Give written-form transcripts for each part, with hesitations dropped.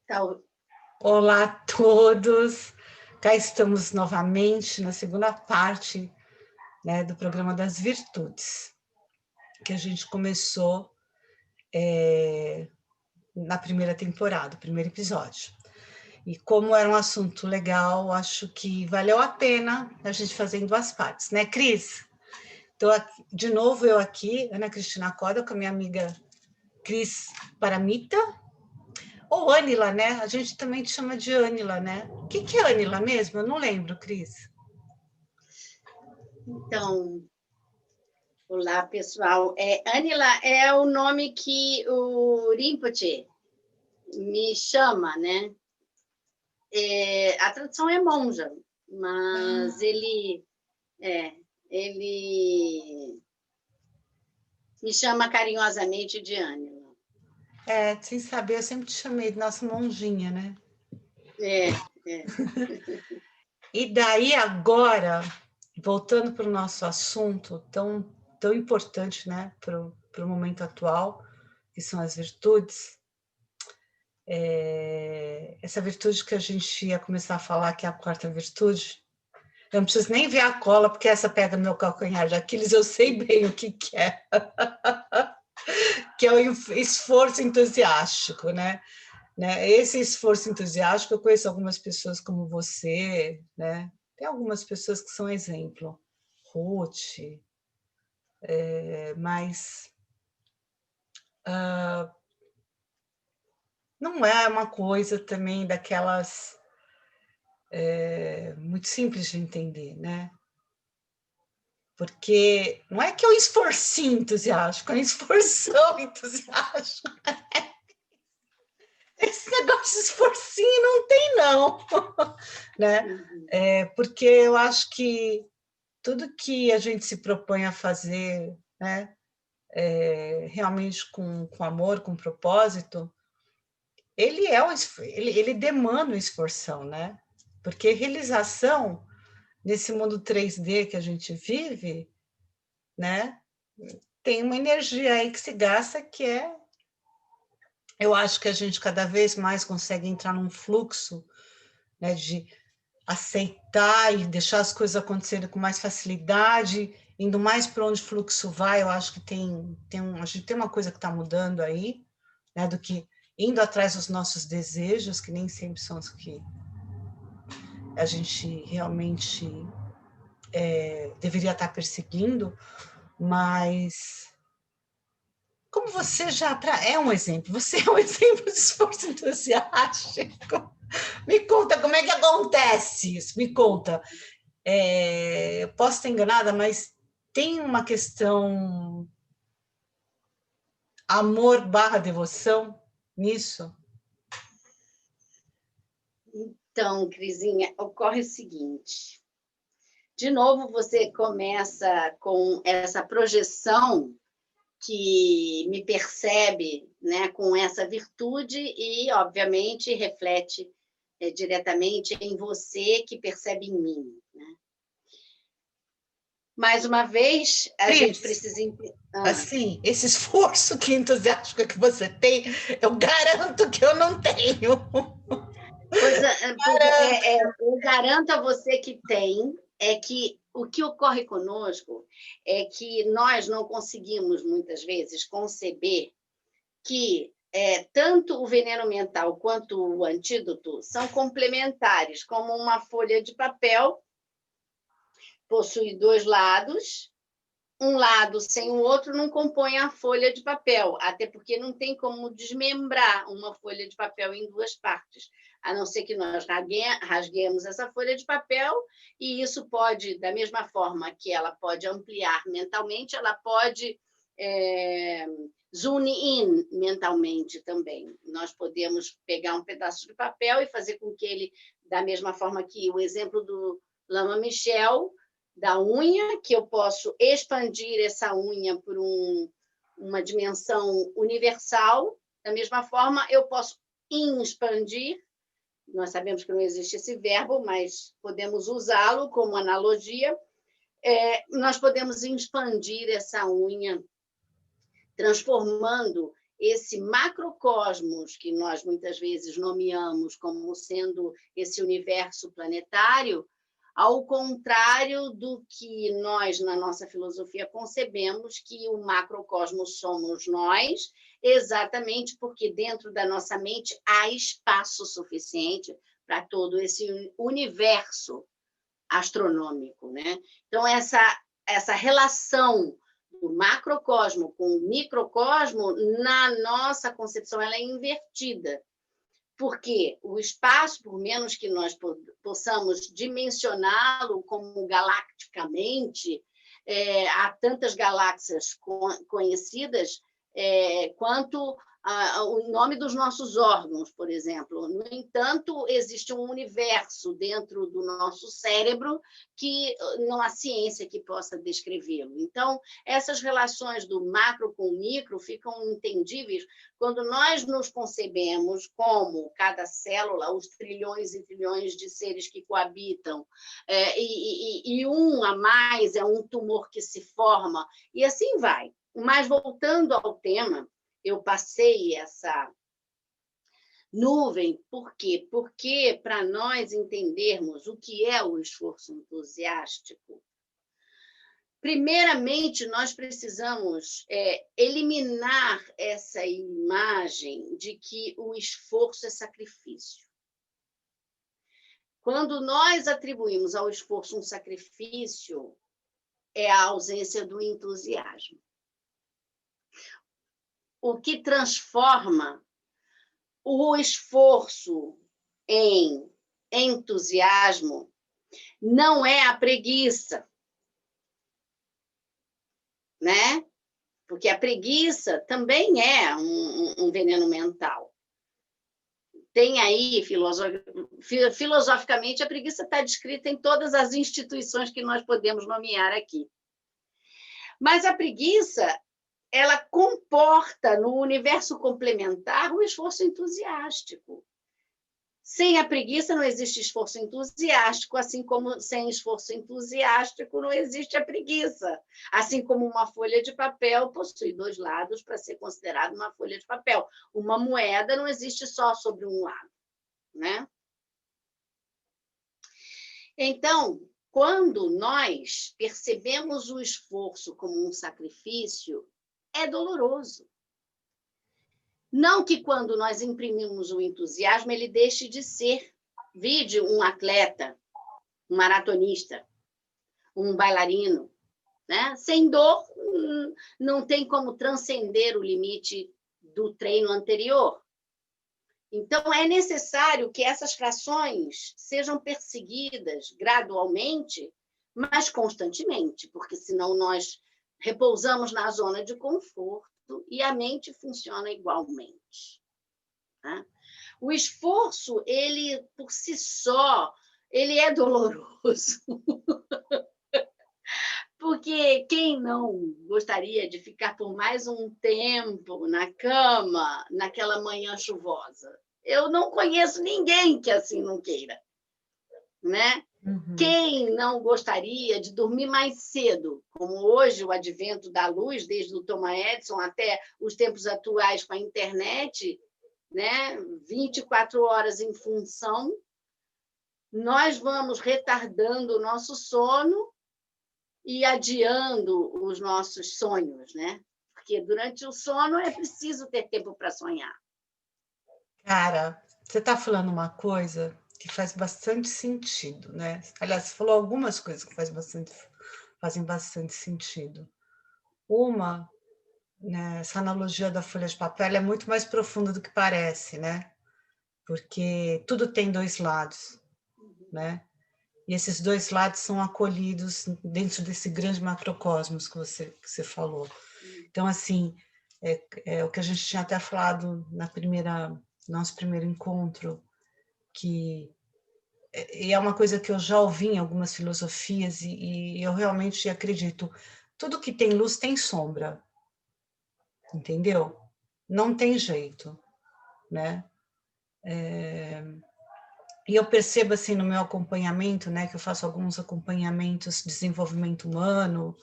Tal. Olá a todos, cá estamos novamente na segunda parte, né, do programa das virtudes, que a gente começou na primeira temporada, o primeiro episódio. E como era um assunto legal, acho que valeu a pena a gente fazer em duas partes, né, Cris? Então, de novo eu aqui, Ana Cristina Coda, com a minha amiga Cris Paramita, ou Ânila, né? A gente também te chama de Ânila, né? O que é Ânila mesmo? Eu não lembro, Cris. Então, olá, pessoal. Ânila é o nome que o Rinpoche me chama, né? A tradução é monja, mas ele me chama carinhosamente de Ânila. Sem saber, eu sempre te chamei de nossa monjinha, né? E daí agora, voltando para o nosso assunto tão importante, né, para o momento atual, que são as virtudes, essa virtude que a gente ia começar a falar, que é a quarta virtude, eu não preciso nem ver a cola, porque essa pega no meu calcanhar de Aquiles, eu sei bem o que é. Que é o esforço entusiástico, né? Esse esforço entusiástico, eu conheço algumas pessoas como você, né? Tem algumas pessoas que são exemplo, Ruth, mas não é uma coisa também daquelas muito simples de entender, né? Porque não é que é um esforcinho entusiástico, é um esforção entusiástico. Esse negócio de esforcinho não tem, não. Né? Porque eu acho que tudo que a gente se propõe a fazer, né, realmente com amor, com propósito, ele demanda um esforção, né? Porque realização, nesse mundo 3D que a gente vive, né, tem uma energia aí que se gasta que eu acho que a gente cada vez mais consegue entrar num fluxo, né, de aceitar e deixar as coisas acontecerem com mais facilidade, indo mais para onde o fluxo vai. Eu acho que a gente tem uma coisa que está mudando aí, né, do que indo atrás dos nossos desejos, que nem sempre são os que a gente realmente deveria estar perseguindo, mas como você já é um exemplo, você é um exemplo de esforço entusiástico. Me conta, como é que acontece isso? Me conta. Eu posso estar enganada, mas tem uma questão amor/devoção nisso? Então, Crisinha, ocorre o seguinte. De novo, você começa com essa projeção que me percebe, né, com essa virtude e, obviamente, reflete diretamente em você que percebe em mim. Né? Mais uma vez, a gente precisa... Assim, esse esforço que entusiástico que você tem, eu garanto que eu não tenho. Eu garanto a você que tem, que o que ocorre conosco é que nós não conseguimos, muitas vezes, conceber que tanto o veneno mental quanto o antídoto são complementares, como uma folha de papel possui dois lados, um lado sem o outro não compõe a folha de papel, até porque não tem como desmembrar uma folha de papel em duas partes, a não ser que nós rasguemos essa folha de papel, e isso pode, da mesma forma que ela pode ampliar mentalmente, ela pode zoom in mentalmente também. Nós podemos pegar um pedaço de papel e fazer com que ele, da mesma forma que o exemplo do Lama Michel, da unha, que eu posso expandir essa unha por uma dimensão universal, da mesma forma eu posso expandir, nós sabemos que não existe esse verbo, mas podemos usá-lo como analogia, nós podemos expandir essa unha, transformando esse macrocosmos, que nós muitas vezes nomeamos como sendo esse universo planetário, ao contrário do que nós, na nossa filosofia, concebemos que o macrocosmos somos nós, exatamente porque dentro da nossa mente há espaço suficiente para todo esse universo astronômico, né? Então, essa relação do macrocosmo com o microcosmo, na nossa concepção, ela é invertida. Porque o espaço, por menos que nós possamos dimensioná-lo como galacticamente, há tantas galáxias conhecidas quanto o nome dos nossos órgãos, por exemplo. No entanto, existe um universo dentro do nosso cérebro que não há ciência que possa descrevê-lo. Então, essas relações do macro com o micro ficam entendíveis quando nós nos concebemos como cada célula, os trilhões e trilhões de seres que coabitam, e um a mais é um tumor que se forma, e assim vai. Mas, voltando ao tema, eu passei essa nuvem, por quê? Porque, para nós entendermos o que é o esforço entusiástico, primeiramente, nós precisamos eliminar essa imagem de que o esforço é sacrifício. Quando nós atribuímos ao esforço um sacrifício, é a ausência do entusiasmo. O que transforma o esforço em entusiasmo não é a preguiça, né? Porque a preguiça também é um veneno mental. Tem aí, filosoficamente, a preguiça está descrita em todas as instituições que nós podemos nomear aqui. Mas a preguiça, ela comporta no universo complementar o esforço entusiástico. Sem a preguiça não existe esforço entusiástico, assim como sem esforço entusiástico não existe a preguiça. Assim como uma folha de papel possui dois lados para ser considerada uma folha de papel. Uma moeda não existe só sobre um lado, né? Então, quando nós percebemos o esforço como um sacrifício, é doloroso. Não que quando nós imprimimos o entusiasmo, ele deixe de ser. Vide um atleta, um maratonista, um bailarino, né? Sem dor, não tem como transcender o limite do treino anterior. Então, é necessário que essas frações sejam perseguidas gradualmente, mas constantemente, porque senão nós repousamos na zona de conforto e a mente funciona igualmente. Tá? O esforço, ele por si só, ele é doloroso. Porque quem não gostaria de ficar por mais um tempo na cama, naquela manhã chuvosa? Eu não conheço ninguém que assim não queira, né? Uhum. Quem não gostaria de dormir mais cedo, como hoje o advento da luz, desde o Thomas Edison até os tempos atuais com a internet, né? 24 horas em função, nós vamos retardando o nosso sono e adiando os nossos sonhos, né? Porque durante o sono é preciso ter tempo para sonhar. Cara, você está falando uma coisa que faz bastante sentido, né? Aliás, você falou algumas coisas que fazem bastante sentido. Uma, né, essa analogia da folha de papel é muito mais profunda do que parece, né? Porque tudo tem dois lados, né? E esses dois lados são acolhidos dentro desse grande macrocosmos que você falou. Então, assim, é o que a gente tinha até falado nosso primeiro encontro, que é uma coisa que eu já ouvi em algumas filosofias e eu realmente acredito. Tudo que tem luz tem sombra, entendeu? Não tem jeito, né? E eu percebo assim no meu acompanhamento, né, que eu faço alguns acompanhamentos de desenvolvimento humano,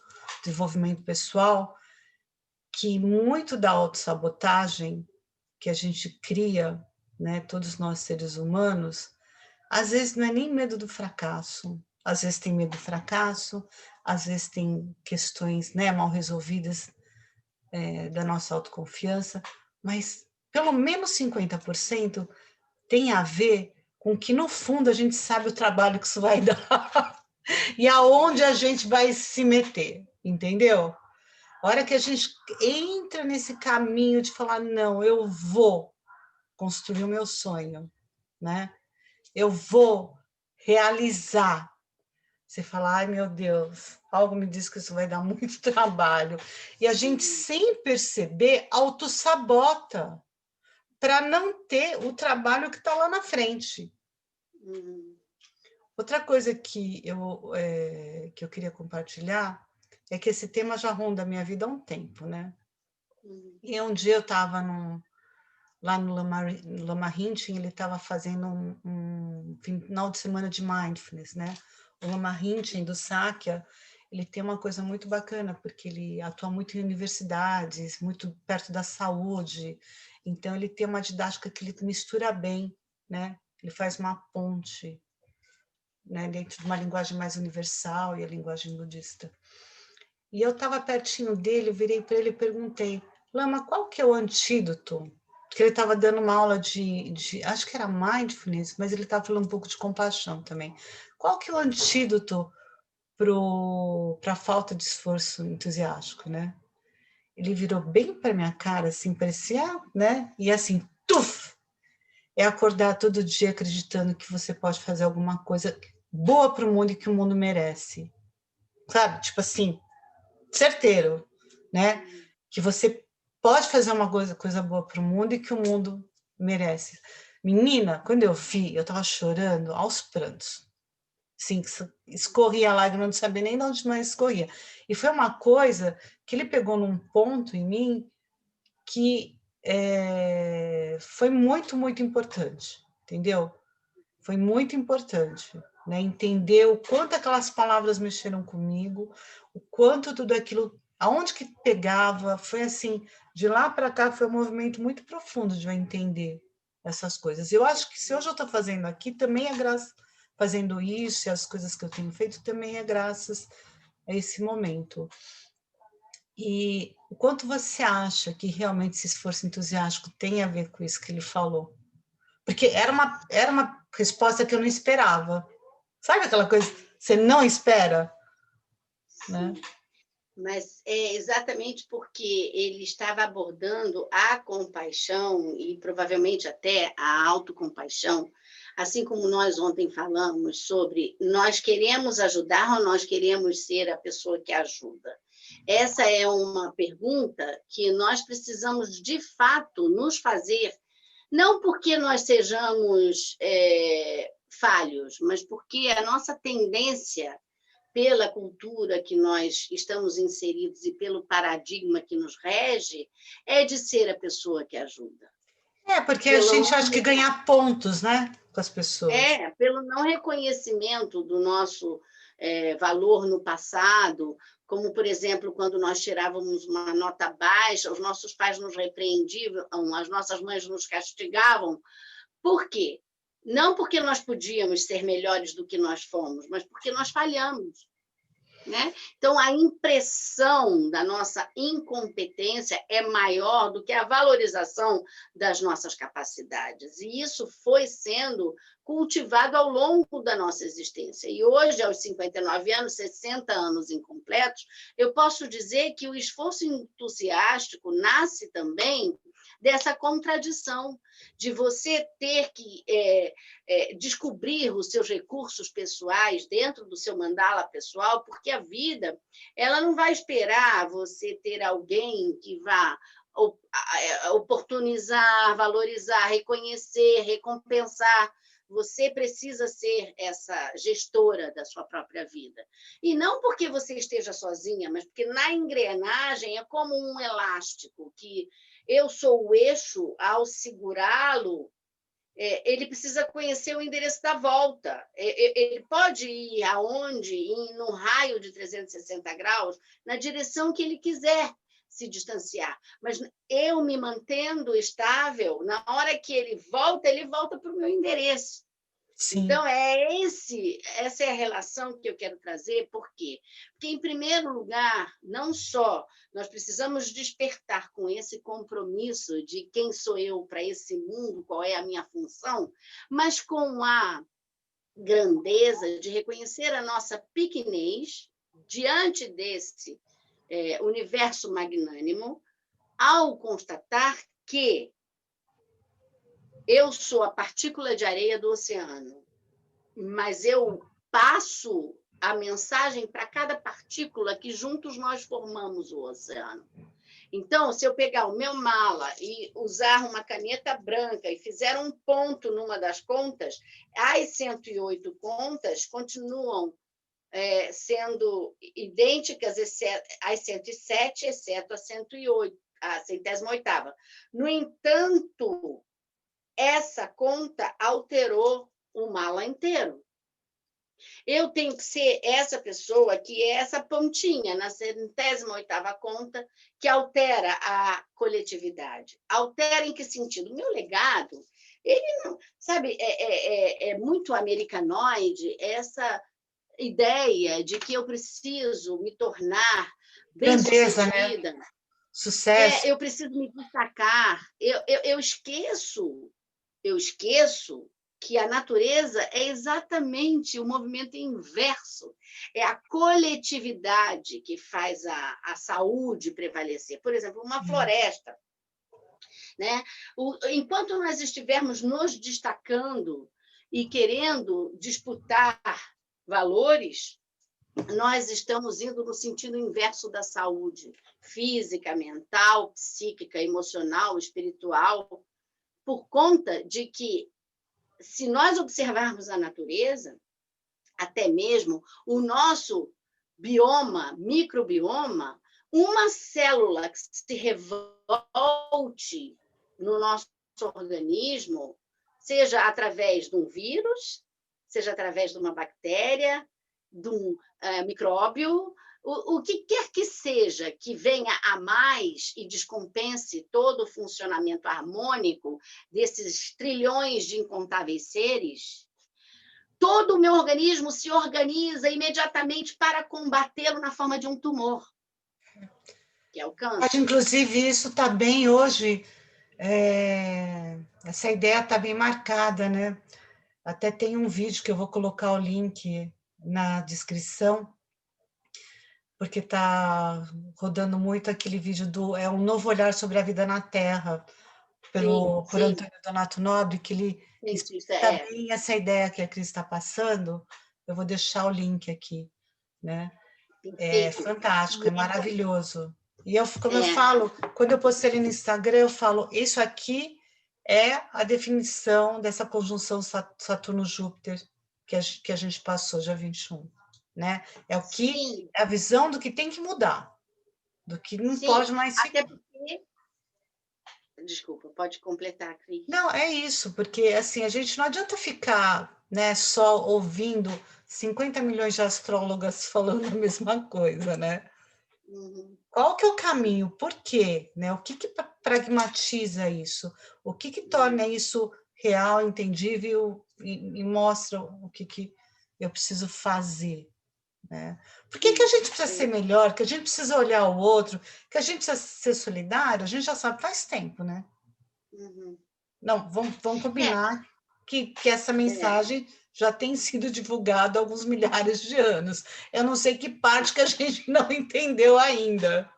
desenvolvimento pessoal, que muito da autossabotagem que a gente cria, né, todos nós seres humanos, às vezes não é nem medo do fracasso, às vezes tem medo do fracasso, às vezes tem questões, né, mal resolvidas da nossa autoconfiança, mas pelo menos 50% tem a ver com que, no fundo, a gente sabe o trabalho que isso vai dar e aonde a gente vai se meter, entendeu? A hora que a gente entra nesse caminho de falar, não, eu vou construir o meu sonho, né? Eu vou realizar. Você fala, ai meu Deus, algo me diz que isso vai dar muito trabalho. E a gente, sem perceber, autossabota para não ter o trabalho que está lá na frente. Outra coisa que eu queria compartilhar é que esse tema já ronda a minha vida há um tempo, né? E um dia eu estava lá no Lama Rinchen, ele estava fazendo um final de semana de mindfulness, né? O Lama Rinchen do Sakya, ele tem uma coisa muito bacana, porque ele atua muito em universidades, muito perto da saúde, então ele tem uma didática que ele mistura bem, né? Ele faz uma ponte, né, dentro de uma linguagem mais universal e a linguagem budista. E eu estava pertinho dele, eu virei para ele e perguntei, Lama, qual que é o antídoto? Porque ele estava dando uma aula acho que era mindfulness, mas ele estava falando um pouco de compaixão também. Qual que é o antídoto para a falta de esforço entusiástico, né? Ele virou bem para minha cara, assim, parecia, né? E assim, tuf! É acordar todo dia acreditando que você pode fazer alguma coisa boa para o mundo e que o mundo merece. Sabe? Tipo assim, certeiro, né? Que você pode fazer uma coisa boa para o mundo e que o mundo merece. Menina, quando eu vi, eu estava chorando aos prantos. Sim, escorria a lágrima, não sabia nem de onde mais escorria. E foi uma coisa que ele pegou num ponto em mim que foi muito, muito importante, entendeu? Foi muito importante, né? Entender o quanto aquelas palavras mexeram comigo, o quanto tudo aquilo, aonde que pegava, foi assim, de lá para cá foi um movimento muito profundo de eu entender essas coisas. Eu acho que se hoje eu estou fazendo aqui, também é graças, fazendo isso e as coisas que eu tenho feito, também é graças a esse momento. E o quanto você acha que realmente esse esforço entusiástico tem a ver com isso que ele falou? Porque era uma resposta que eu não esperava. Sabe aquela coisa que você não espera? Né? Mas é exatamente porque ele estava abordando a compaixão e provavelmente até a autocompaixão, assim como nós ontem falamos sobre nós queremos ajudar ou nós queremos ser a pessoa que ajuda. Essa é uma pergunta que nós precisamos, de fato, nos fazer, não porque nós sejamos falhos, mas porque a nossa tendência, pela cultura que nós estamos inseridos e pelo paradigma que nos rege, é de ser a pessoa que ajuda. Porque a gente acha que ganhar pontos, né, com as pessoas. Pelo não reconhecimento do nosso valor no passado, como, por exemplo, quando nós tirávamos uma nota baixa, os nossos pais nos repreendiam, as nossas mães nos castigavam. Por quê? Não porque nós podíamos ser melhores do que nós fomos, mas porque nós falhamos. Né? Então, a impressão da nossa incompetência é maior do que a valorização das nossas capacidades. E isso foi sendo cultivado ao longo da nossa existência. E hoje, aos 59 anos, 60 anos incompletos, eu posso dizer que o esforço entusiástico nasce também dessa contradição de você ter que descobrir os seus recursos pessoais dentro do seu mandala pessoal, porque a vida ela não vai esperar você ter alguém que vá oportunizar, valorizar, reconhecer, recompensar. Você precisa ser essa gestora da sua própria vida. E não porque você esteja sozinha, mas porque na engrenagem é como um elástico, que eu sou o eixo, ao segurá-lo, ele precisa conhecer o endereço da volta. Ele pode ir aonde, no raio de 360 graus, na direção que ele quiser, se distanciar, mas eu me mantendo estável, na hora que ele volta para o meu endereço. Sim. Então, essa é a relação que eu quero trazer. Por quê? Porque, em primeiro lugar, não só nós precisamos despertar com esse compromisso de quem sou eu para esse mundo, qual é a minha função, mas com a grandeza de reconhecer a nossa pequenez diante desse universo magnânimo, ao constatar que eu sou a partícula de areia do oceano, mas eu passo a mensagem para cada partícula que juntos nós formamos o oceano. Então, se eu pegar o meu mala e usar uma caneta branca e fizer um ponto numa das contas, as 108 contas continuam sendo idênticas às 107, exceto a 108, a 108ª. No entanto, essa conta alterou o mala inteiro. Eu tenho que ser essa pessoa que é essa pontinha na 108ª conta que altera a coletividade. Altera em que sentido? O meu legado, ele não, sabe, é muito americanoide essa ideia de que eu preciso me tornar Grandeza, né? bem-sucedida. Sucesso. Eu preciso me destacar. Eu esqueço que a natureza é exatamente o movimento inverso. É a coletividade que faz a saúde prevalecer. Por exemplo, uma floresta. Né? Enquanto nós estivermos nos destacando e querendo disputar valores, nós estamos indo no sentido inverso da saúde física, mental, psíquica, emocional, espiritual, por conta de que, se nós observarmos a natureza, até mesmo o nosso bioma, microbioma, uma célula que se revolte no nosso organismo, seja através de um vírus, seja através de uma bactéria, de um micróbio, o que quer que seja que venha a mais e descompense todo o funcionamento harmônico desses trilhões de incontáveis seres, todo o meu organismo se organiza imediatamente para combatê-lo na forma de um tumor, que é o câncer. Inclusive, isso está bem hoje, essa ideia está bem marcada, né? Até tem um vídeo que eu vou colocar o link na descrição, porque está rodando muito aquele vídeo é um novo olhar sobre a vida na Terra, por Antônio Donato Nobre, que ele explica bem essa ideia que a Cris está passando. Eu vou deixar o link aqui, né? É fantástico, é maravilhoso. E como eu falo, quando eu postei ali no Instagram, eu falo, isso aqui é a definição dessa conjunção Saturno-Júpiter que a gente passou, dia 21. Né? É a visão do que tem que mudar, do que não pode mais ficar. Até porque... Desculpa, pode completar, Cris. Não, é isso, porque assim, a gente não adianta ficar, né, só ouvindo 50 milhões de astrólogas falando a mesma coisa, né? Uhum. Qual que é o caminho? Por quê? Né? O que pragmatiza isso? O que torna isso real, entendível e mostra o que eu preciso fazer? Né? Por que a gente precisa ser melhor? Que a gente precisa olhar o outro? Que a gente precisa ser solidário? A gente já sabe faz tempo, né? Uhum. Não, vamos combinar que essa mensagem já tem sido divulgada há alguns milhares de anos. Eu não sei que parte que a gente não entendeu ainda.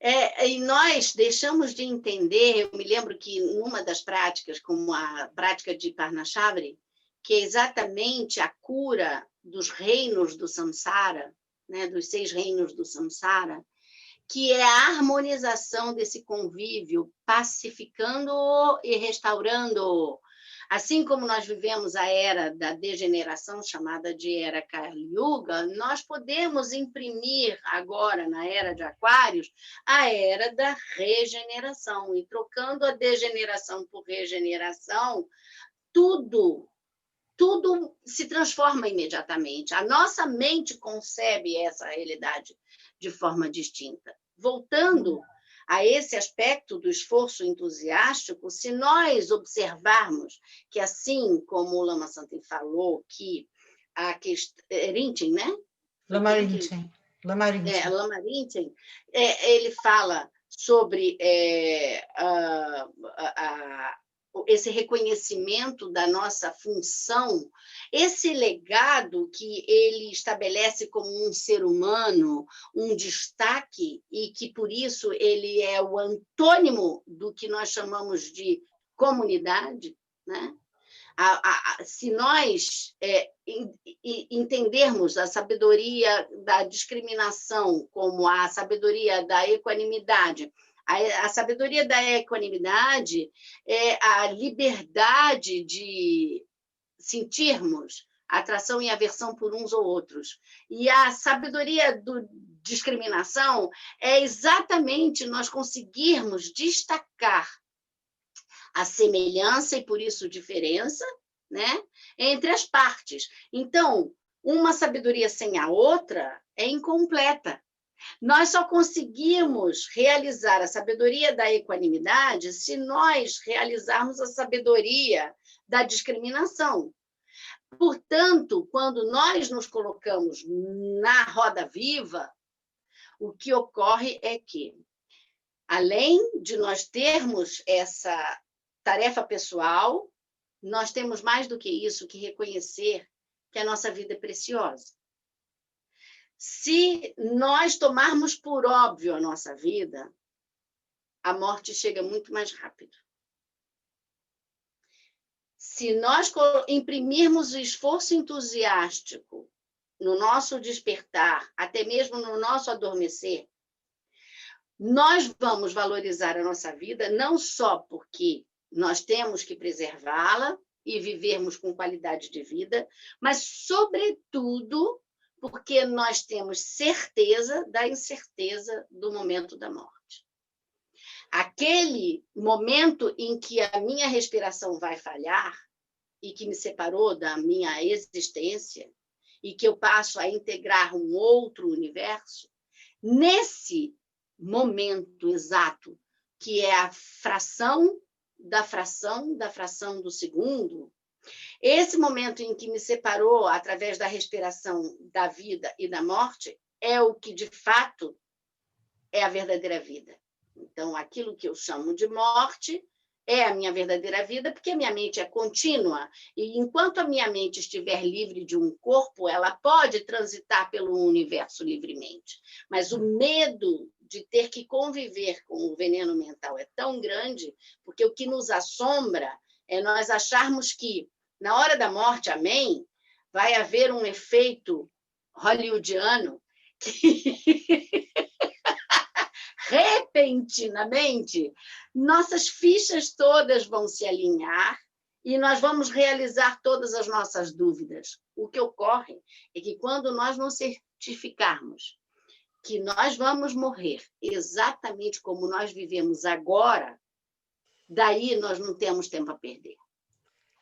E nós deixamos de entender, eu me lembro que numa das práticas, como a prática de Parnashavri, que é exatamente a cura dos reinos do samsara, né, dos 6 reinos do samsara, que é a harmonização desse convívio, pacificando-o e restaurando-o. Assim como nós vivemos a era da degeneração, chamada de era Kali Yuga, nós podemos imprimir agora, na era de Aquários, a era da regeneração. E trocando a degeneração por regeneração, tudo se transforma imediatamente. A nossa mente concebe essa realidade de forma distinta. voltando a esse aspecto do esforço entusiástico, se nós observarmos que, assim como o Lama Santen falou, que a questão... Rinchen, né? Lama Rinchen. Lama Rinchen, ele fala sobre esse reconhecimento da nossa função, esse legado que ele estabelece como um ser humano, um destaque, e que, por isso, ele é o antônimo do que nós chamamos de comunidade, né? Se nós entendermos a sabedoria da discriminação como a sabedoria da equanimidade, a sabedoria da equanimidade é a liberdade de sentirmos atração e aversão por uns ou outros. E a sabedoria da discriminação é exatamente nós conseguirmos destacar a semelhança e, por isso, diferença, né, entre as partes. Então, uma sabedoria sem a outra é incompleta. Nós só conseguimos realizar a sabedoria da equanimidade se nós realizarmos a sabedoria da discriminação. Portanto, quando nós nos colocamos na roda viva, o que ocorre é que, além de nós termos essa tarefa pessoal, nós temos mais do que isso, que reconhecer que a nossa vida é preciosa. Se nós tomarmos por óbvio a nossa vida, a morte chega muito mais rápido. Se nós imprimirmos o esforço entusiástico no nosso despertar, até mesmo no nosso adormecer, nós vamos valorizar a nossa vida não só porque nós temos que preservá-la e vivermos com qualidade de vida, mas, sobretudo, porque nós temos certeza da incerteza do momento da morte. Aquele momento em que a minha respiração vai falhar e que me separou da minha existência e que eu passo a integrar um outro universo, nesse momento exato, que é a fração da fração da fração do segundo, esse momento em que me separou através da respiração da vida e da morte é o que, de fato, é a verdadeira vida. Então, aquilo que eu chamo de morte é a minha verdadeira vida, porque a minha mente é contínua, e enquanto a minha mente estiver livre de um corpo, ela pode transitar pelo universo livremente. Mas o medo de ter que conviver com o veneno mental é tão grande, porque o que nos assombra é nós acharmos que, na hora da morte, amém, vai haver um efeito hollywoodiano que, repentinamente, nossas fichas todas vão se alinhar e nós vamos realizar todas as nossas dúvidas. O que ocorre é que, quando nós nos certificarmos que nós vamos morrer exatamente como nós vivemos agora, daí nós não temos tempo a perder.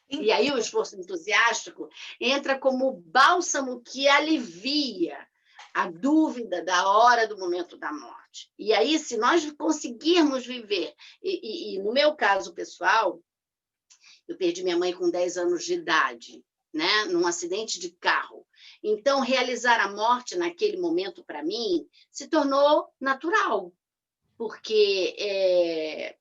E aí o esforço entusiástico entra como bálsamo que alivia a dúvida da hora do momento da morte. E aí, se nós conseguirmos viver, e no meu caso pessoal, eu perdi minha mãe com 10 anos de idade, né, num acidente de carro. Então, realizar a morte naquele momento, para mim, se tornou natural. Porque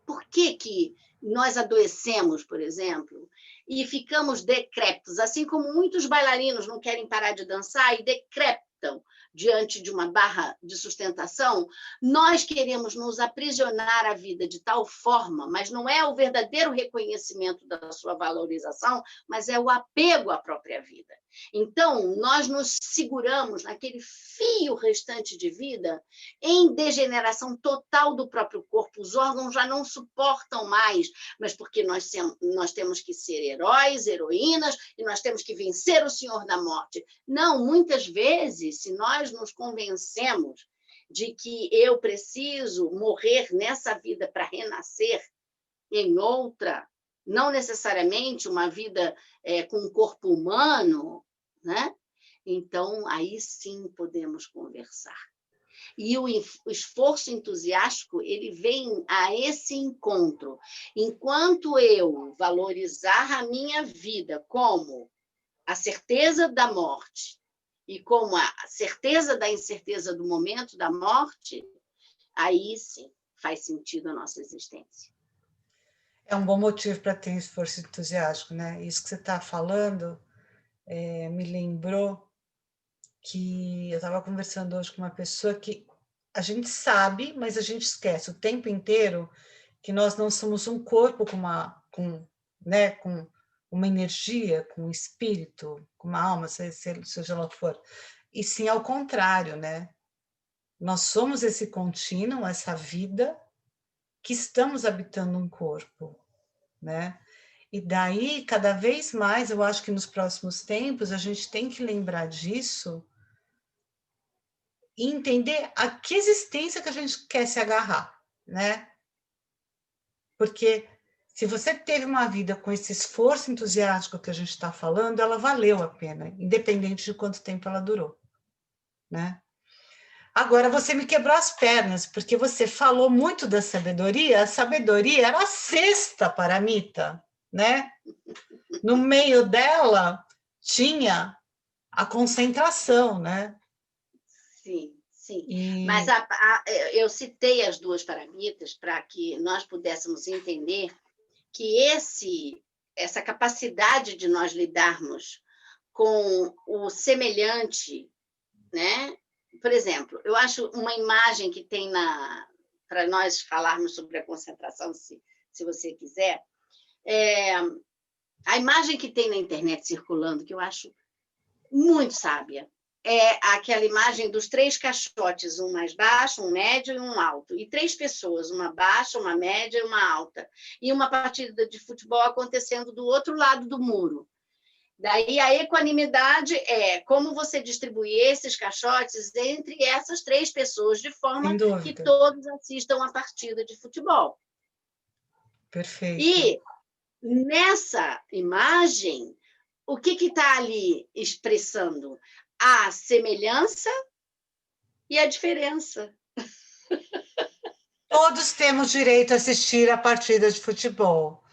por que nós adoecemos, por exemplo, e ficamos decrépitos, assim como muitos bailarinos não querem parar de dançar e decrépitam diante de uma barra de sustentação? Nós queremos nos aprisionar à vida de tal forma, mas não é o verdadeiro reconhecimento da sua valorização, mas é o apego à própria vida. Então, nós nos seguramos naquele fio restante de vida em degeneração total do próprio corpo. Os órgãos já não suportam mais, mas porque nós temos que ser heróis, heroínas, e nós temos que vencer o Senhor da Morte. Não, muitas vezes, se nós nos convencemos de que eu preciso morrer nessa vida para renascer em outra, não necessariamente uma vida com um corpo humano, né? Então, aí sim podemos conversar. E o esforço entusiástico, ele vem a esse encontro. Enquanto eu valorizar a minha vida como a certeza da morte e como a certeza da incerteza do momento da morte, aí sim faz sentido a nossa existência. É um bom motivo para ter esforço entusiástico, né? Isso que você está falando me lembrou que eu estava conversando hoje com uma pessoa que a gente sabe, mas a gente esquece o tempo inteiro que nós não somos um corpo com uma energia, com um espírito, com uma alma, seja lá for. E sim ao contrário, né? Nós somos esse contínuo, essa vida que estamos habitando um corpo, né? E daí, cada vez mais, eu acho que nos próximos tempos, a gente tem que lembrar disso e entender a que existência que a gente quer se agarrar, né? Porque se você teve uma vida com esse esforço entusiástico que a gente está falando, ela valeu a pena, independente de quanto tempo ela durou, né? Agora, você me quebrou as pernas, porque você falou muito da sabedoria, a sabedoria era a cesta para a Mita, né? No meio dela tinha a concentração, né? Sim, sim. Mas E eu citei as duas paramitas para que nós pudéssemos entender que essa capacidade de nós lidarmos com o semelhante, né? Por exemplo, eu acho uma imagem que tem para nós falarmos sobre a concentração, se você quiser, a imagem que tem na internet circulando, que eu acho muito sábia, é aquela imagem dos três caixotes, um mais baixo, um médio e um alto, e três pessoas, uma baixa, uma média e uma alta, e uma partida de futebol acontecendo do outro lado do muro. Daí a equanimidade é como você distribuir esses caixotes entre essas três pessoas, de forma sem que dúvida, todos assistam a partida de futebol. perfeito. E nessa imagem, o que está ali expressando? A semelhança e a diferença. Todos temos direito a assistir a partida de futebol,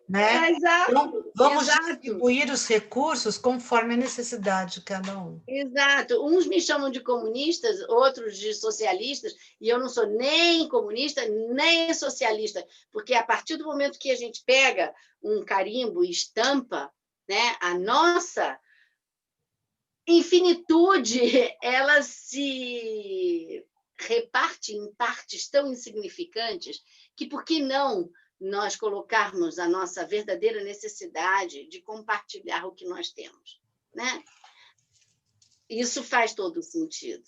né? Então, Exato, vamos exato, distribuir os recursos conforme a necessidade de cada um. exato. Uns me chamam de comunistas, outros de socialistas, e eu não sou nem comunista, nem socialista, porque a partir do momento que a gente pega um carimbo e estampa, né, a nossa infinitude, ela se reparte em partes tão insignificantes que, por que não nós colocarmos a nossa verdadeira necessidade de compartilhar o que nós temos, né? Isso faz todo sentido.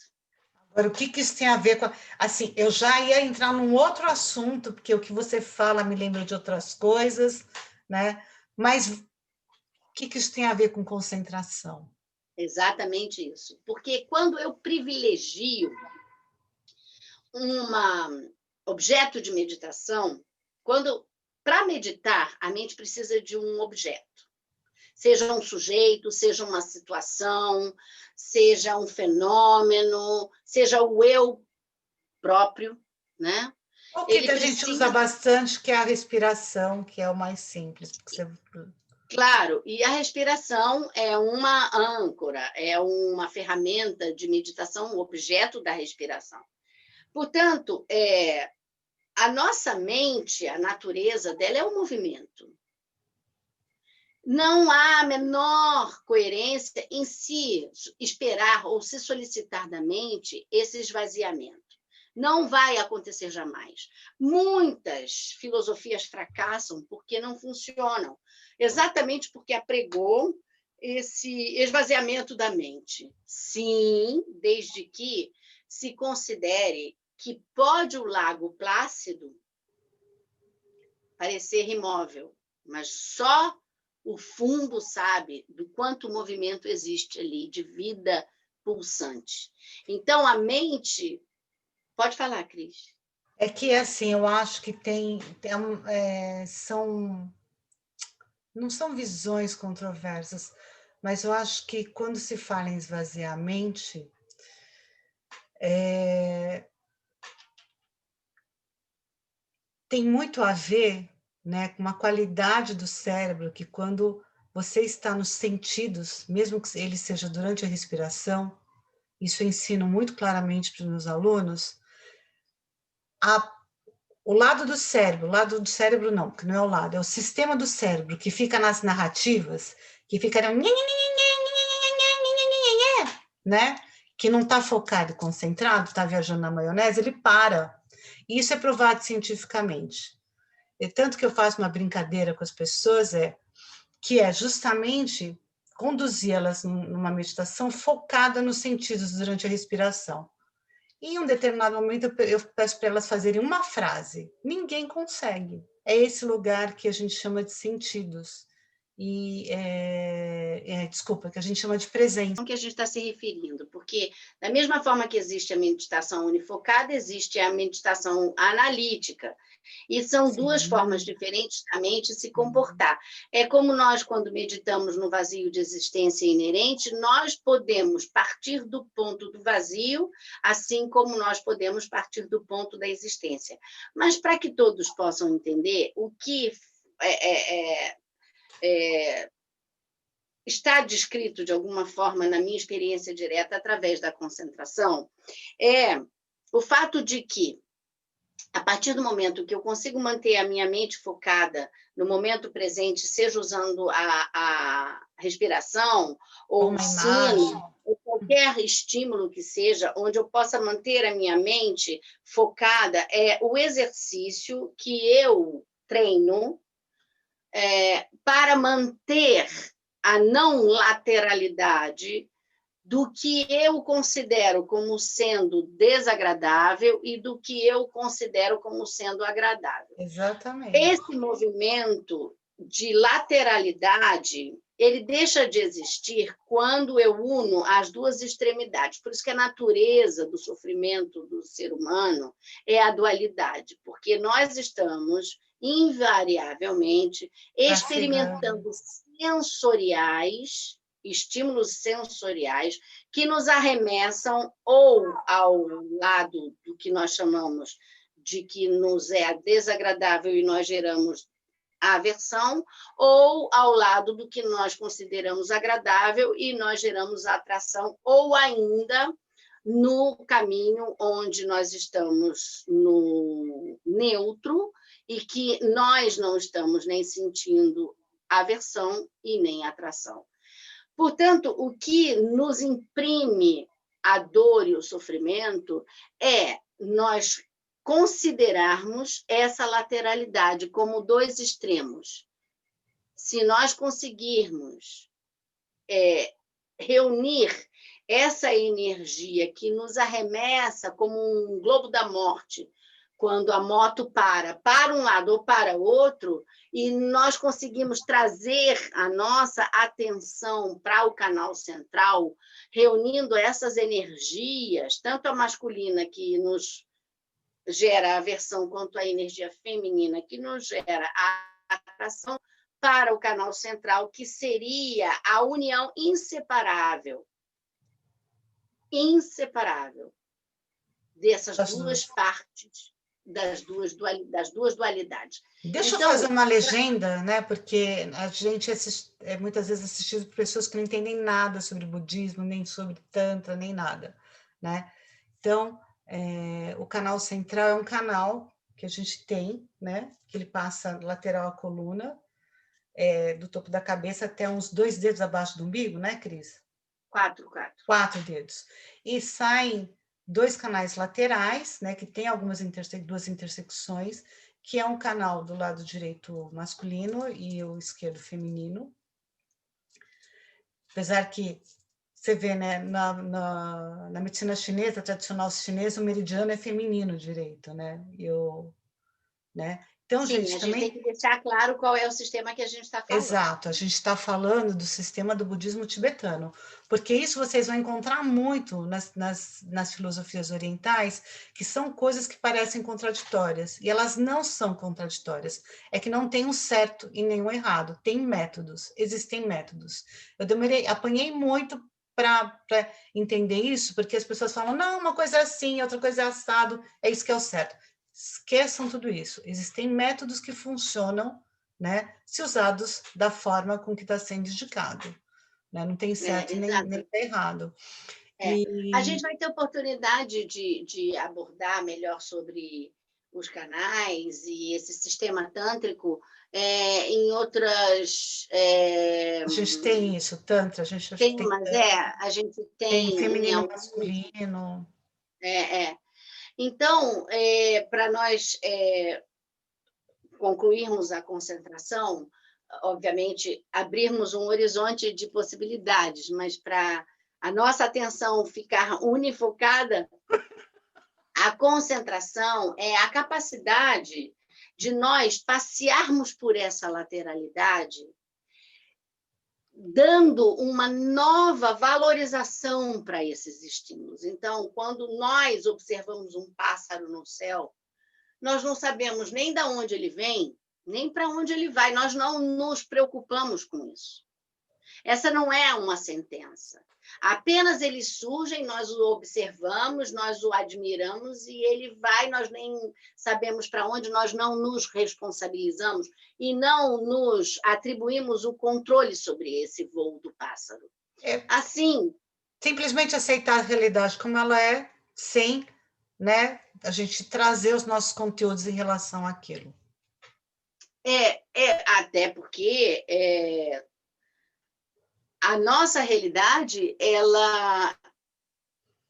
Agora, o que que isso tem a ver com... Assim, eu já ia entrar num outro assunto, porque o que você fala me lembra de outras coisas, né? Mas o que que isso tem a ver com concentração? Exatamente isso. Porque quando eu privilegio um objeto de meditação, para meditar, a mente precisa de um objeto. Seja um sujeito, seja uma situação, seja um fenômeno, seja o eu próprio, né? O que Ele a gente usa precisa, bastante, que é a respiração, que é o mais simples, porque você... claro, e a respiração é uma âncora, é uma ferramenta de meditação, um objeto da respiração. Portanto, a nossa mente, a natureza dela é o movimento. Não há a menor coerência em se esperar ou se solicitar da mente esse esvaziamento. Não vai acontecer jamais. Muitas filosofias fracassam porque não funcionam, exatamente porque apregou esse esvaziamento da mente. Sim, desde que se considere que pode o lago Plácido parecer imóvel, mas só o fundo sabe do quanto movimento existe ali, de vida pulsante. Então, a mente... Pode falar, Cris. É que, assim, eu acho que não são visões controversas, mas eu acho que quando se fala em esvaziar a mente, tem muito a ver, né, com uma qualidade do cérebro que quando você está nos sentidos, mesmo que ele seja durante a respiração, isso eu ensino muito claramente para os meus alunos, o lado do cérebro não, que não é o lado, é o sistema do cérebro que fica nas narrativas, que fica, né, que não está focado e concentrado, está viajando na maionese, ele para. E isso é provado cientificamente. E tanto que eu faço uma brincadeira com as pessoas, que é justamente conduzir elas numa meditação focada nos sentidos durante a respiração. Em um determinado momento, eu peço para elas fazerem uma frase. Ninguém consegue. É esse lugar que a gente chama de sentidos. E, desculpa, que a gente chama de presença. Que a gente está se referindo, porque da mesma forma que existe a meditação unifocada, existe a meditação analítica, e são duas formas diferentes da mente se comportar. É como nós, quando meditamos no vazio de existência inerente, nós podemos partir do ponto do vazio, assim como nós podemos partir do ponto da existência. Mas para que todos possam entender, o que está descrito de alguma forma na minha experiência direta através da concentração, é o fato de que, a partir do momento que eu consigo manter a minha mente focada no momento presente, seja usando a respiração, ou o sino, ou qualquer estímulo que seja, onde eu possa manter a minha mente focada, é o exercício que eu treino para manter a não lateralidade do que eu considero como sendo desagradável e do que eu considero como sendo agradável. Exatamente. Esse movimento de lateralidade, ele deixa de existir quando eu uno as duas extremidades. Por isso que a natureza do sofrimento do ser humano é a dualidade, porque nós estamos invariavelmente experimentando estímulos sensoriais que nos arremessam ou ao lado do que nós chamamos de que nos é desagradável e nós geramos a aversão, ou ao lado do que nós consideramos agradável e nós geramos a atração, ou ainda no caminho onde nós estamos no neutro e que nós não estamos nem sentindo aversão e nem atração. Portanto, o que nos imprime a dor e o sofrimento é nós considerarmos essa lateralidade como dois extremos. Se nós conseguirmos reunir essa energia que nos arremessa como um globo da morte, quando a moto para um lado ou para outro, e nós conseguimos trazer a nossa atenção para o canal central, reunindo essas energias, tanto a masculina que nos gera aversão, quanto a energia feminina que nos gera a atração, para o canal central, que seria a união inseparável dessas duas partes, das duas dualidades. Deixa eu fazer uma legenda, né? Porque a gente é muitas vezes assistido por pessoas que não entendem nada sobre budismo, nem sobre tantra, nem nada, né? Então, o canal central é um canal que a gente tem, né? Que ele passa lateral à coluna, do topo da cabeça até uns 2 dedos abaixo do umbigo, né, Cris? 4 dedos. E saem 2 canais laterais, né, que tem algumas duas intersecções, que é um canal do lado direito masculino e o esquerdo feminino. Apesar que você vê, né, na medicina chinesa, tradicional chinesa, o meridiano é feminino direito, né? Né? Então, sim, gente, a gente também tem que deixar claro qual é o sistema que a gente está falando. Exato, a gente está falando do sistema do budismo tibetano, porque isso vocês vão encontrar muito nas filosofias orientais, que são coisas que parecem contraditórias, e elas não são contraditórias, é que não tem um certo e nenhum errado, tem métodos, existem métodos. Eu apanhei muito para entender isso, porque as pessoas falam, não, uma coisa é assim, outra coisa é assado, é isso que é o certo. Esqueçam tudo isso. Existem métodos que funcionam, né, se usados da forma com que está sendo indicado. Né? Não tem certo nem Exato. errado. A gente E vai ter oportunidade de abordar melhor sobre os canais e esse sistema tântrico em outras a gente tem isso, Tantra, a gente acho que tem temas. A gente tem tem em feminino, alguns. masculino. Então, para nós concluirmos a concentração, obviamente, abrirmos um horizonte de possibilidades, mas para a nossa atenção ficar unifocada, a concentração é a capacidade de nós passearmos por essa lateralidade, dando uma nova valorização para esses estímulos. Então, quando nós observamos um pássaro no céu, nós não sabemos nem de onde ele vem, nem para onde ele vai. Nós não nos preocupamos com isso. Essa não é uma sentença. Apenas ele surge, nós o observamos, nós o admiramos e ele vai, nós nem sabemos para onde, nós não nos responsabilizamos e não nos atribuímos o controle sobre esse voo do pássaro. Assim, simplesmente aceitar a realidade como ela é, sem, né, a gente trazer os nossos conteúdos em relação àquilo. Até porque a nossa realidade, ela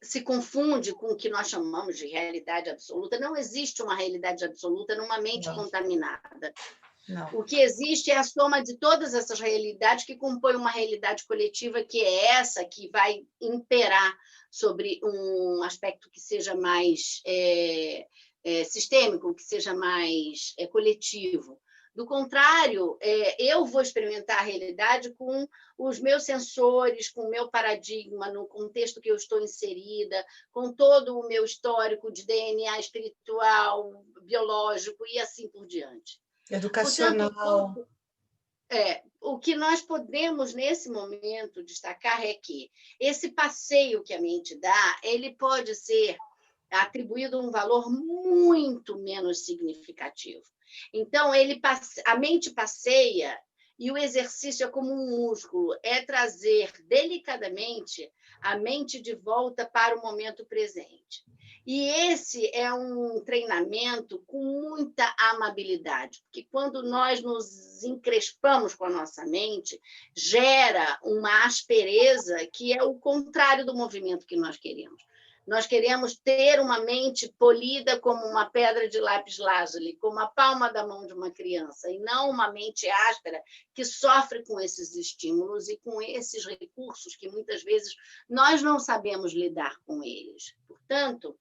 se confunde com o que nós chamamos de realidade absoluta. Não existe uma realidade absoluta numa mente contaminada. Não. O que existe é a soma de todas essas realidades que compõem uma realidade coletiva, que é essa que vai imperar sobre um aspecto que seja mais sistêmico, que seja mais coletivo. Do contrário, eu vou experimentar a realidade com os meus sensores, com o meu paradigma, no contexto que eu estou inserida, com todo o meu histórico de DNA espiritual, biológico e assim por diante. Educacional. Portanto, o que nós podemos, nesse momento, destacar é que esse passeio que a mente dá, ele pode ser atribuído um valor muito menos significativo. Então, a mente passeia e o exercício é como um músculo, é trazer delicadamente a mente de volta para o momento presente. E esse é um treinamento com muita amabilidade, porque quando nós nos encrespamos com a nossa mente, gera uma aspereza que é o contrário do movimento que nós queremos. Nós queremos ter uma mente polida como uma pedra de lápis lazuli, como a palma da mão de uma criança, e não uma mente áspera que sofre com esses estímulos e com esses recursos que muitas vezes nós não sabemos lidar com eles. Portanto,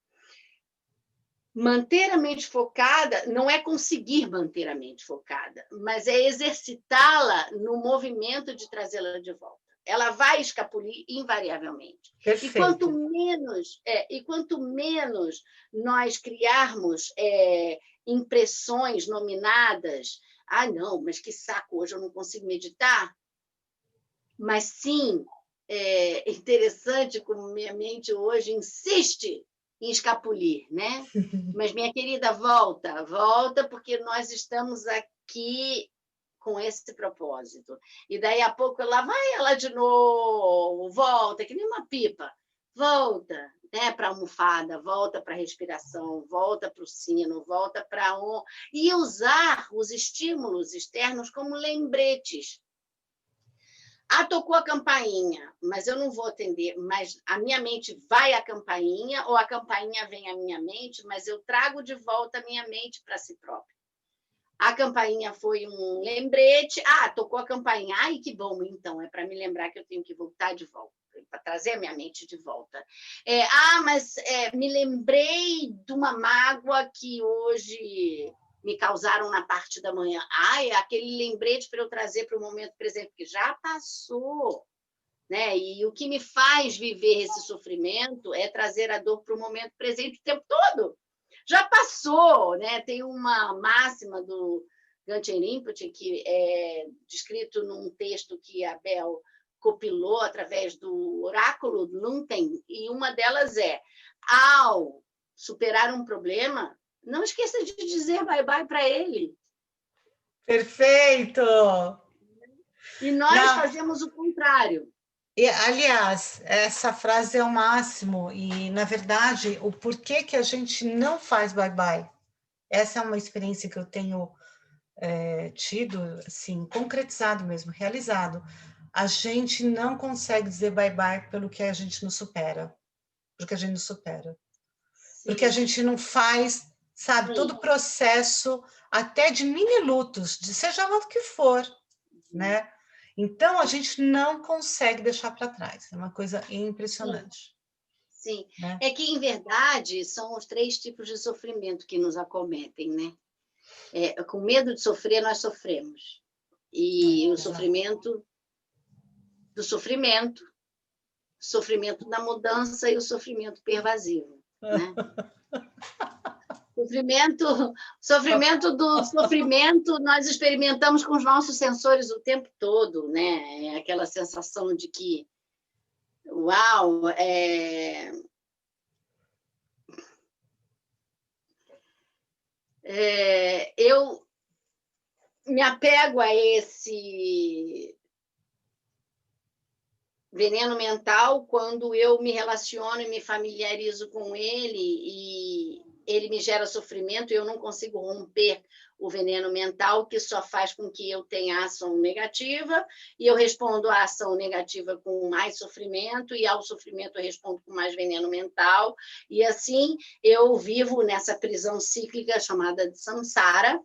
manter a mente focada não é conseguir manter a mente focada, mas é exercitá-la no movimento de trazê-la de volta. Ela vai escapulir invariavelmente. Perfeito. E quanto menos nós criarmos impressões nominadas, não, mas que saco, hoje eu não consigo meditar, mas sim, é interessante como minha mente hoje insiste em escapulir, né? Mas, minha querida, volta, porque nós estamos aqui com esse propósito. E daí a pouco vai ela de novo, volta, que nem uma pipa, volta, né, para a almofada, volta para a respiração, volta para o sino, volta para e usar os estímulos externos como lembretes. Tocou a campainha, mas eu não vou atender, mas a minha mente vai à campainha, ou a campainha vem à minha mente, mas eu trago de volta a minha mente para si própria. A campainha foi um lembrete. Tocou a campainha. Ai, que bom, então, é para me lembrar que eu tenho que voltar de volta, para trazer a minha mente de volta. Mas me lembrei de uma mágoa que hoje me causaram na parte da manhã. É aquele lembrete para eu trazer para o momento presente, porque já passou. Né? E o que me faz viver esse sofrimento é trazer a dor para o momento presente o tempo todo. Já passou, né? Tem uma máxima do Gantchen Rinpoche, que é descrito num texto que a Bel copilou através do oráculo, não tem. E uma delas é, ao superar um problema, não esqueça de dizer bye-bye para ele. Perfeito! E nós fazemos o contrário. E, aliás, essa frase é o máximo. E, na verdade, o porquê que a gente não faz bye-bye? Essa é uma experiência que eu tenho tido, assim, concretizado mesmo, realizado. A gente não consegue dizer bye-bye pelo que a gente não supera. Porque a gente não supera. Sim. Porque a gente não faz, sabe, todo o processo, até de mini lutos, de seja lá o que for, né? Então, a gente não consegue deixar para trás. É uma coisa impressionante. Sim. Né? É que, em verdade, são os 3 tipos de sofrimento que nos acometem, né? Com medo de sofrer, nós sofremos. E o sofrimento do sofrimento da mudança e o sofrimento pervasivo, né? Sofrimento do sofrimento nós experimentamos com os nossos sensores o tempo todo, né? É aquela sensação de que, uau, eu me apego a esse veneno mental quando eu me relaciono e me familiarizo com ele e ele me gera sofrimento e eu não consigo romper o veneno mental, que só faz com que eu tenha ação negativa e eu respondo à ação negativa com mais sofrimento e ao sofrimento eu respondo com mais veneno mental e assim eu vivo nessa prisão cíclica chamada de samsara,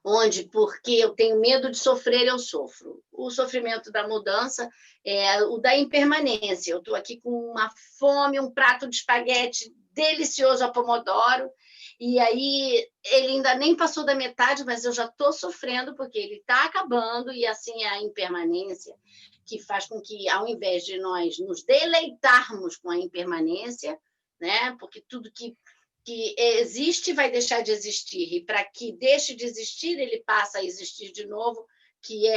onde, porque eu tenho medo de sofrer, eu sofro. O sofrimento da mudança é o da impermanência. Eu estou aqui com uma fome, um prato de espaguete delicioso a pomodoro, e aí ele ainda nem passou da metade, mas eu já estou sofrendo, porque ele está acabando, e assim é a impermanência, que faz com que, ao invés de nós nos deleitarmos com a impermanência, né, porque tudo que existe vai deixar de existir, e para que deixe de existir, ele passa a existir de novo, que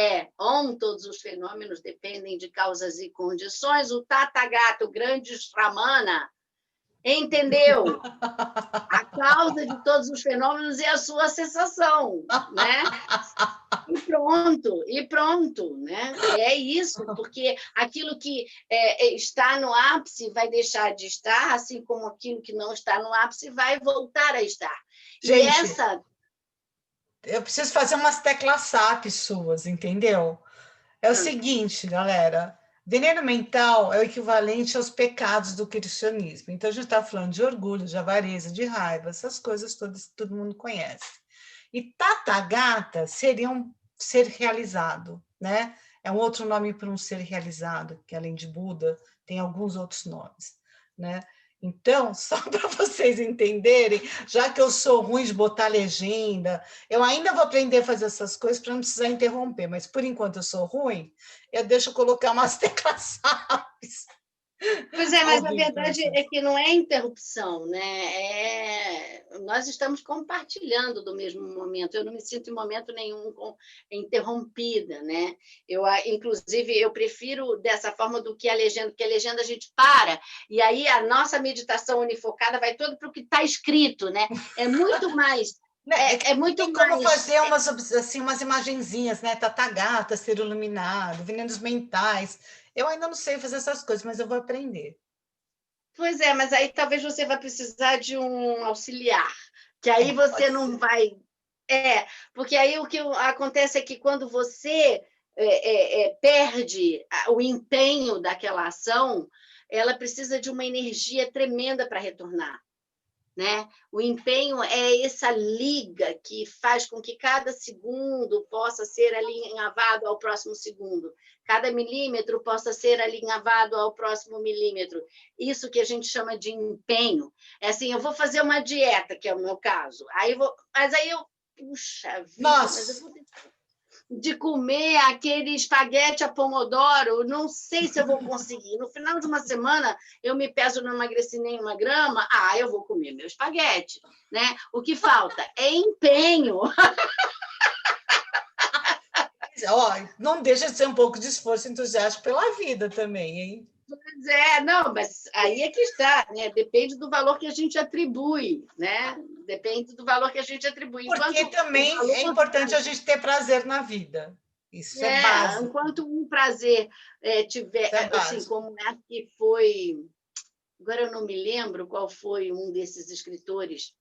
todos os fenômenos dependem de causas e condições. O Tathagata, o grande Shramana, entendeu? A causa de todos os fenômenos é a sua sensação, né? E pronto, né? É isso, porque aquilo que está no ápice vai deixar de estar, assim como aquilo que não está no ápice vai voltar a estar. Gente, eu preciso fazer umas teclas SAP suas, entendeu? É o seguinte, galera, veneno mental é o equivalente aos pecados do cristianismo. Então, a gente está falando de orgulho, de avareza, de raiva, essas coisas todas que todo mundo conhece. E Tathagata seria um ser realizado, né? É um outro nome para um ser realizado, que além de Buda, tem alguns outros nomes, né? Então, só para vocês entenderem, já que eu sou ruim de botar legenda, eu ainda vou aprender a fazer essas coisas para não precisar interromper, mas por enquanto eu sou ruim, eu deixo colocar umas teclas SAPs. Pois é, mas a verdade é que não é interrupção, né? Nós estamos compartilhando do mesmo momento. Eu não me sinto em momento nenhum interrompida, né? Inclusive, eu prefiro dessa forma do que a legenda, porque a legenda a gente para, e aí a nossa meditação unifocada vai todo para o que está escrito, né? É muito mais. Muito tem mais. Como fazer umas imagenzinhas, né? Tathagata, ser iluminado, venenos mentais. Eu ainda não sei fazer essas coisas, mas eu vou aprender. Pois é, mas aí talvez você vai precisar de um auxiliar, que aí você não vai. Porque aí o que acontece é que quando você perde o empenho daquela ação, ela precisa de uma energia tremenda para retornar. Né? O empenho é essa liga que faz com que cada segundo possa ser alinhavado ao próximo segundo, cada milímetro possa ser alinhavado ao próximo milímetro. Isso que a gente chama de empenho. É assim, eu vou fazer uma dieta, que é o meu caso, mas aí eu, puxa vida, mas eu vou ter de comer aquele espaguete a pomodoro, não sei se eu vou conseguir. No final de uma semana, eu me peso, não emagreci nem 1 grama, eu vou comer meu espaguete. Né? O que falta é empenho. Ó, não deixa de ser um pouco de esforço entusiástico pela vida também, hein? Pois é, não, mas aí é que está, né? Depende do valor que a gente atribui, né? Depende do valor que a gente atribui. Porque Enquanto o também é valor do importante a gente ter prazer na vida. Isso é básico. enquanto um prazer tiver, Isso é assim, básico. como é que foi, agora eu não me lembro qual foi um desses escritores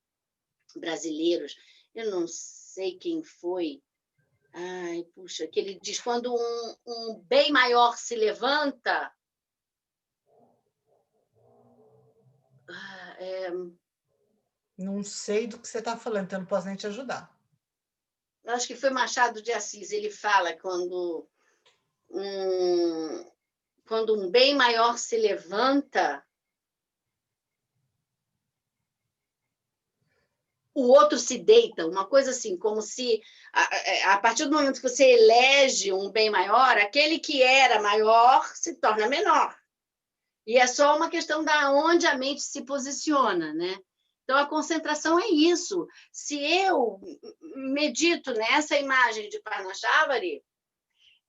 brasileiros, eu não sei quem foi. Ai, puxa, que ele diz quando um bem maior se levanta, é, Não sei do que você está falando, então não posso nem te ajudar. acho que foi Machado de Assis, ele fala um, quando um bem maior se levanta, o outro se deita, uma coisa assim, como se, a partir do momento que você elege um bem maior, aquele que era maior se torna menor. E é só uma questão da onde a mente se posiciona, né? Então, a concentração é isso. Se eu medito nessa imagem de Parnashavari,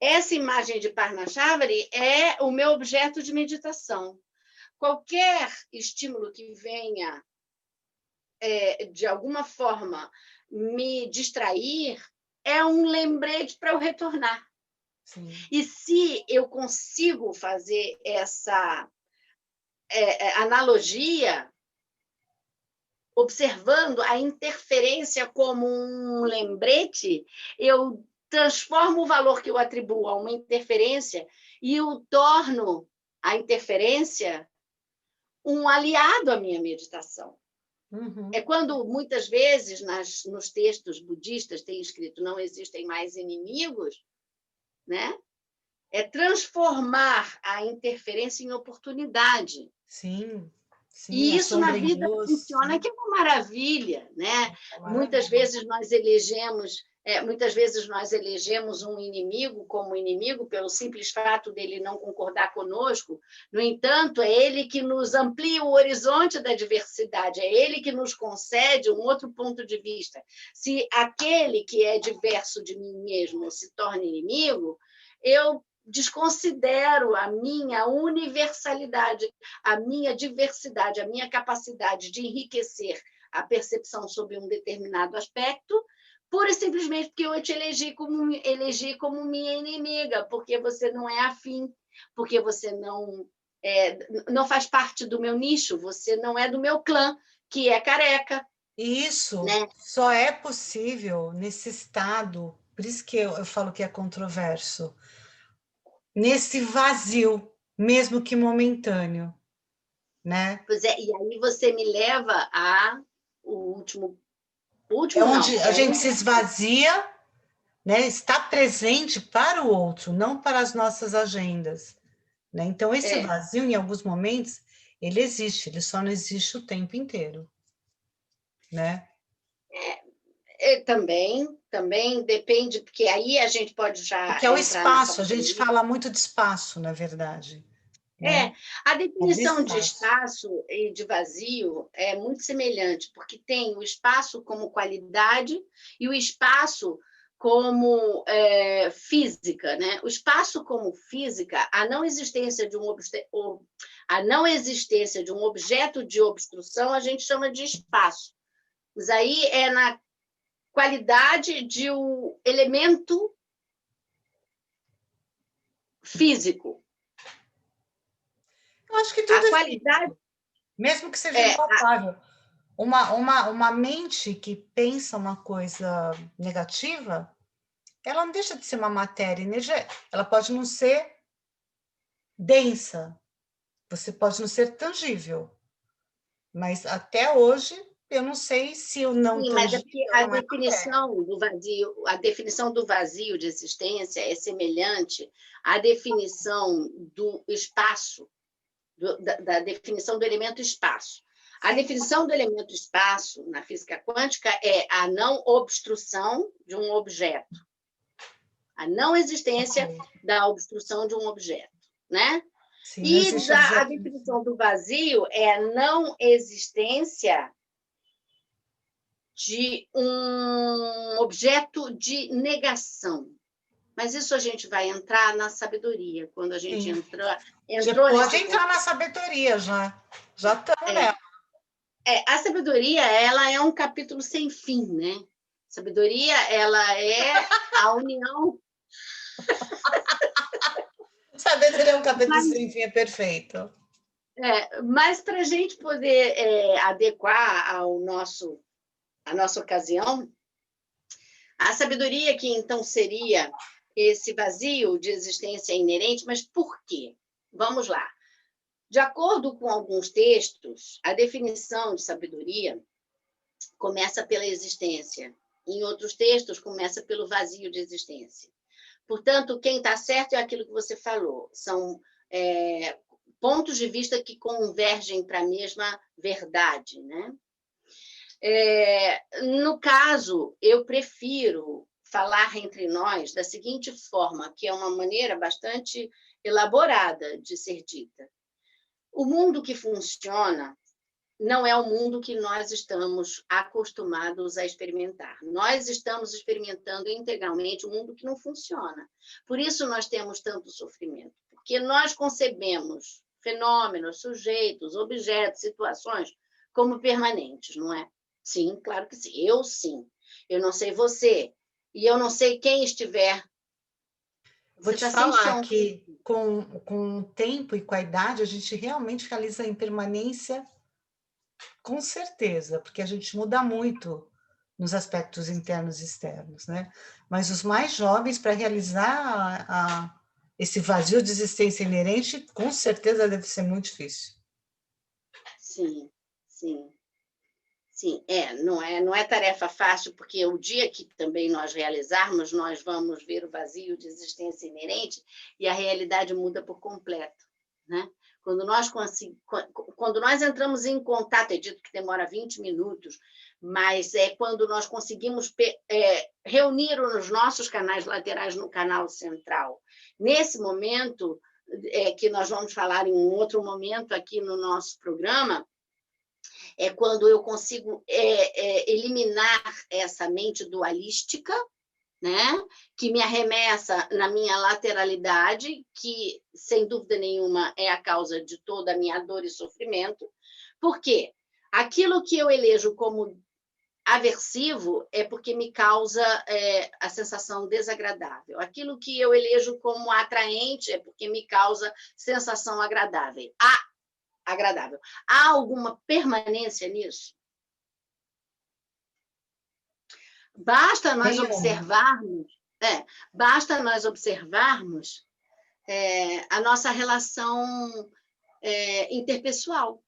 essa imagem de Parnashavari é o meu objeto de meditação. Qualquer estímulo que venha, de alguma forma, me distrair, é um lembrete para eu retornar. Sim. E se eu consigo fazer essa analogia, observando a interferência como um lembrete, eu transformo o valor que eu atribuo a uma interferência e o torno a interferência um aliado à minha meditação. Uhum. É quando, muitas vezes, nos textos budistas tem escrito não existem mais inimigos, né? É transformar a interferência em oportunidade. Sim, sim, E a isso na sombra em vida luz. funciona, que é uma maravilha, né? É Muitas maravilha. vezes nós elegemos um inimigo como inimigo pelo simples fato dele não concordar conosco. No entanto, é ele que nos amplia o horizonte da diversidade, é ele que nos concede um outro ponto de vista. Se aquele que é diverso de mim mesmo se torna inimigo, eu desconsidero a minha universalidade, a minha diversidade, a minha capacidade de enriquecer a percepção sobre um determinado aspecto, pura e simplesmente porque eu te elegi como minha inimiga, porque você não é afim, porque você não faz parte do meu nicho, você não é do meu clã, que é careca. E isso Né? só é possível nesse estado, por isso que eu falo que é controverso, nesse vazio, mesmo que momentâneo, né? Pois é, e aí você me leva a o É último onde não, a é gente um se esvazia, né? Está presente para o outro, não para as nossas agendas, né? Então, esse é, vazio, em alguns momentos, ele existe, ele só não existe o tempo inteiro, né? também depende, porque aí a gente pode já Porque é o entrar na espaço, a parte gente fala muito de espaço, na verdade, né? A É do definição de espaço. espaço e de vazio é muito semelhante, porque tem o espaço como qualidade e o espaço como física, né? O espaço como física, a não existência de um objeto de obstrução a gente chama de espaço. Mas aí é na qualidade de um elemento físico. Eu acho que A tudo é qualidade físico, mesmo que seja é impalpável. Uma mente que pensa uma coisa negativa, ela não deixa de ser uma matéria, energia. Ela pode não ser densa, você pode não ser tangível, mas até hoje eu não sei se o não sim, mas é porque tangível não é matéria. a definição do vazio de existência é semelhante à definição do espaço, da definição do elemento espaço. A Sim, definição do elemento espaço na física quântica é a não obstrução de um objeto, a não existência ok. da obstrução de um objeto, né? Sim, não E existe a objeto. definição do vazio é a não existência de um objeto de negação. Mas isso a gente vai entrar na sabedoria, quando a gente Sim. entrou Pode nesse entrar ponto. na sabedoria já. Já estamos nela. A sabedoria, ela é um capítulo sem fim, né? Sabedoria, ela é a união. Sabedoria é um capítulo Mas, sem fim, é perfeito. mas para a gente poder adequar à nossa ocasião, a sabedoria que então seria esse vazio de existência inerente, mas por quê? Vamos lá. De acordo com alguns textos, a definição de sabedoria começa pela existência. Em outros textos, começa pelo vazio de existência. Portanto, quem está certo é aquilo que você falou. São pontos de vista que convergem para a mesma verdade, né? No caso, eu prefiro falar entre nós da seguinte forma, que é uma maneira bastante elaborada de ser dita. O mundo que funciona não é o mundo que nós estamos acostumados a experimentar. Nós estamos experimentando integralmente um mundo que não funciona. Por isso nós temos tanto sofrimento, porque nós concebemos fenômenos, sujeitos, objetos, situações como permanentes, não é? Sim, claro que sim. Eu sim. Eu não sei você. E eu não sei quem estiver. Vou Você te está sem falar som. que com o tempo e com a idade, a gente realmente realiza a impermanência, com certeza, porque a gente muda muito nos aspectos internos e externos, né? Mas os mais jovens, para realizar esse vazio de existência inerente, com certeza deve ser muito difícil. Sim, sim. Sim, não é tarefa fácil, porque o dia que também nós realizarmos, nós vamos ver o vazio de existência inerente e a realidade muda por completo, né? Quando nós entramos em contato, é dito que demora 20 minutos, mas é quando nós conseguimos reunir os nossos canais laterais no canal central. Nesse momento, que nós vamos falar em um outro momento aqui no nosso programa, é quando eu consigo eliminar essa mente dualística, né? Que me arremessa na minha lateralidade, que, sem dúvida nenhuma, é a causa de toda a minha dor e sofrimento. Por quê? Aquilo que eu elejo como aversivo é porque me causa a sensação desagradável. Aquilo que eu elejo como atraente é porque me causa sensação agradável. Há alguma permanência nisso? Basta nós observarmos a nossa relação interpessoal.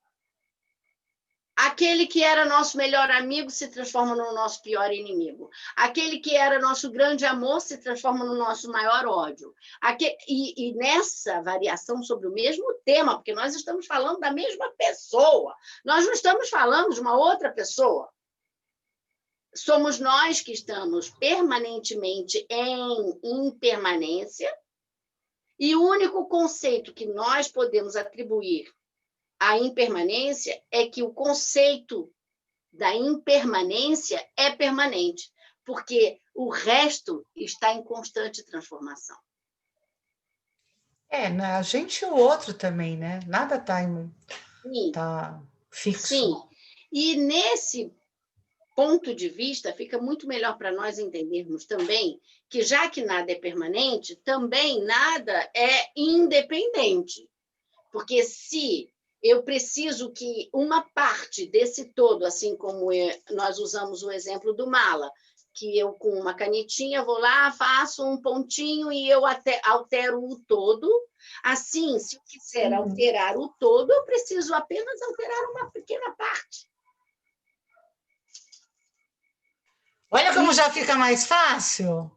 Aquele que era nosso melhor amigo se transforma no nosso pior inimigo. Aquele que era nosso grande amor se transforma no nosso maior ódio. E nessa variação sobre o mesmo tema, porque nós estamos falando da mesma pessoa, nós não estamos falando de uma outra pessoa. Somos nós que estamos permanentemente em impermanência, e o único conceito que nós podemos atribuir à impermanência é que o conceito da impermanência é permanente, porque o resto está em constante transformação. Né? A gente e o outro também, né? Nada tá fixo. Sim. E nesse ponto de vista, fica muito melhor para nós entendermos também que, já que nada é permanente, também nada é independente. Porque se eu preciso que uma parte desse todo, assim como nós usamos o exemplo do mala, que eu, com uma canetinha, vou lá, faço um pontinho e eu altero o todo. Assim, se eu quiser alterar o todo, eu preciso apenas alterar uma pequena parte. Olha como já fica mais fácil.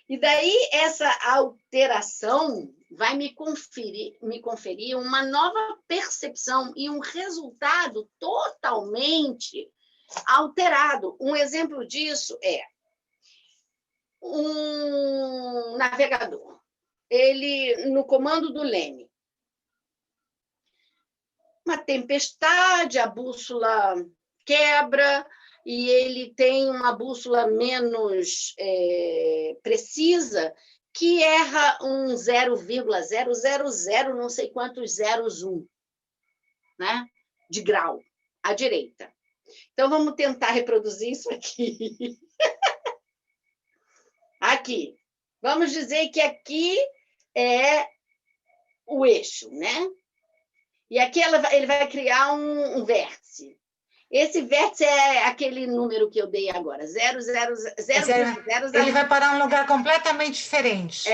E daí essa alteração vai me conferir uma nova percepção e um resultado totalmente alterado. Um exemplo disso é um navegador. Ele, no comando do leme, uma tempestade, a bússola quebra, e ele tem uma bússola menos precisa, que erra um 0,000 não sei quantos zeros né? De grau, à direita. Então, vamos tentar reproduzir isso aqui. Aqui. Vamos dizer que aqui é o eixo, né? E aqui ele vai criar um vértice. Esse vértice é aquele número que eu dei agora, 0,0. Ele vai parar em um lugar completamente diferente.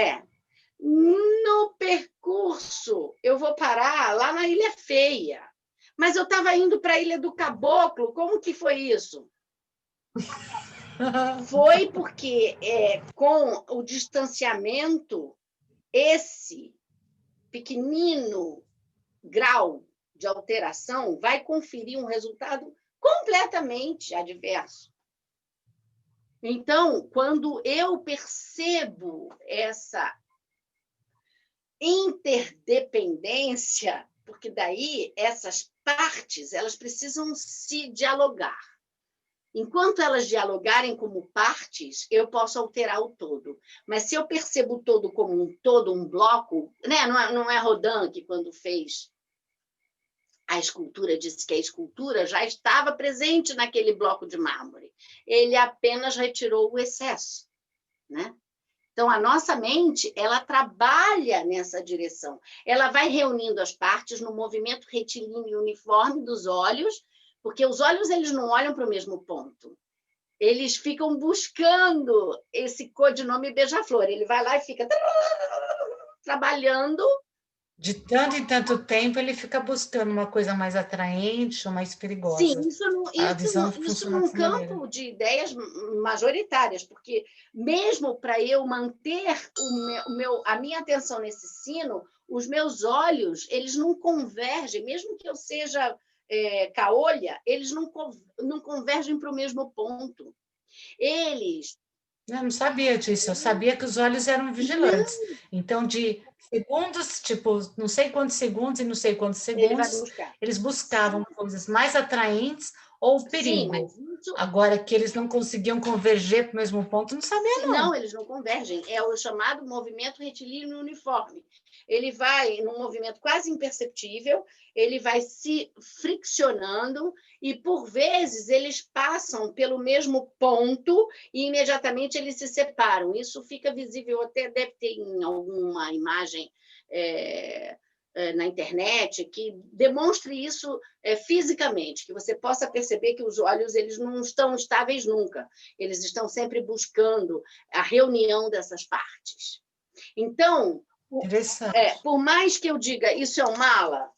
No percurso, eu vou parar lá na Ilha Feia. Mas eu estava indo para a Ilha do Caboclo. Como que foi isso? Foi porque, com o distanciamento, esse pequenino grau de alteração vai conferir um resultado completamente adverso. Então, quando eu percebo essa interdependência, porque daí essas partes elas precisam se dialogar. Enquanto elas dialogarem como partes, eu posso alterar o todo. Mas se eu percebo o todo como um todo, um bloco, né? Não é Rodin que, quando fez a escultura, disse que a escultura já estava presente naquele bloco de mármore. Ele apenas retirou o excesso, né? Então, a nossa mente, ela trabalha nessa direção. Ela vai reunindo as partes no movimento retilíneo uniforme dos olhos, porque os olhos eles não olham para o mesmo ponto. Eles ficam buscando esse codinome beija-flor. Ele vai lá e fica trabalhando. De tanto em tanto tempo, ele fica buscando uma coisa mais atraente ou mais perigosa. Sim, isso funciona num dessa maneira. campo de ideias majoritárias, porque mesmo para eu manter a minha atenção nesse sino, os meus olhos eles não convergem, mesmo que eu seja caolha, eles não convergem para o mesmo ponto. Eles... Eu não sabia disso, eu sabia que os olhos eram vigilantes. Não. Então, de segundos, tipo, não sei quantos segundos e não sei quantos segundos, eles buscavam coisas mais atraentes ou perigo. Sim, mas isso... Agora, que eles não conseguiam converger para o mesmo ponto, não sabia, não. Não, eles não convergem. É o chamado movimento retilíneo uniforme. Ele vai, num movimento quase imperceptível, ele vai se friccionando e, por vezes, eles passam pelo mesmo ponto e, imediatamente, eles se separam. Isso fica visível, até deve ter em alguma imagem na internet, que demonstre isso fisicamente, que você possa perceber que os olhos eles não estão estáveis nunca, eles estão sempre buscando a reunião dessas partes. Então, por mais que eu diga isso é um mala,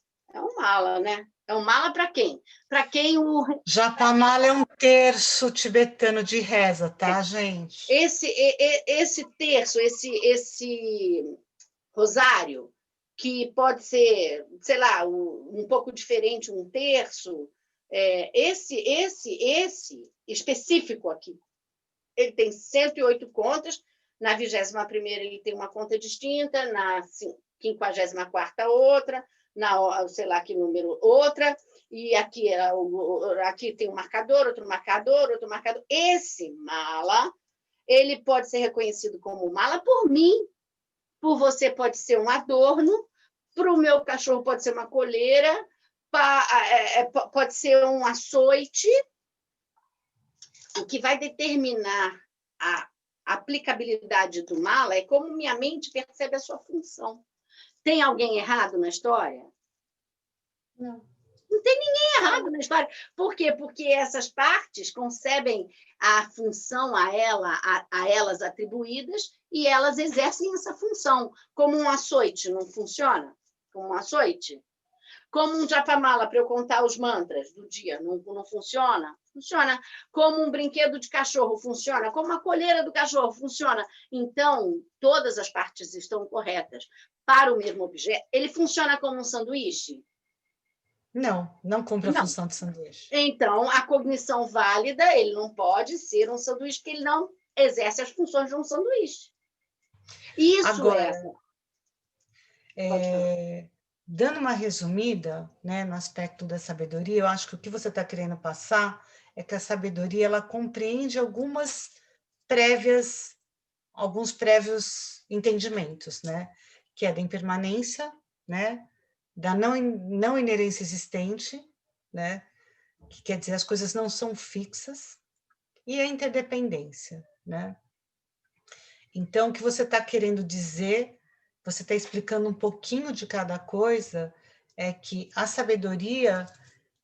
né? É um mala para quem? Para quem o... Japamala é um terço tibetano de reza, tá, gente? Esse terço, esse rosário, que pode ser, sei lá, um pouco diferente, um terço, esse específico aqui, ele tem 108 contas, na 21ª ele tem uma conta distinta, na 54ª outra, na, sei lá que número, outra, e aqui tem um marcador, outro marcador, outro marcador. Esse mala, ele pode ser reconhecido como mala por mim, por você pode ser um adorno, para o meu cachorro pode ser uma coleira, pode ser um açoite. O que vai determinar a aplicabilidade do mala é como minha mente percebe a sua função. Tem alguém errado na história? Não. Não tem ninguém errado na história. Por quê? Porque essas partes concebem a função a elas atribuídas e elas exercem essa função. Como um açoite não funciona? Como um açoite? Como um japamala para eu contar os mantras do dia não funciona? Funciona. Como um brinquedo de cachorro funciona? Como a coleira do cachorro funciona? Então, todas as partes estão corretas para o mesmo objeto. Ele funciona como um sanduíche? Não cumpre a função de sanduíche. Então, a cognição válida, ele não pode ser um sanduíche, porque ele não exerce as funções de um sanduíche. Isso agora, dando uma resumida, né, no aspecto da sabedoria, eu acho que o que você está querendo passar é que a sabedoria ela compreende alguns prévios entendimentos, né? Que é da impermanência, né? Da não inerência existente, né? Que quer dizer as coisas não são fixas, e a interdependência, né? Então, o que você está querendo dizer, você está explicando um pouquinho de cada coisa, é que a sabedoria,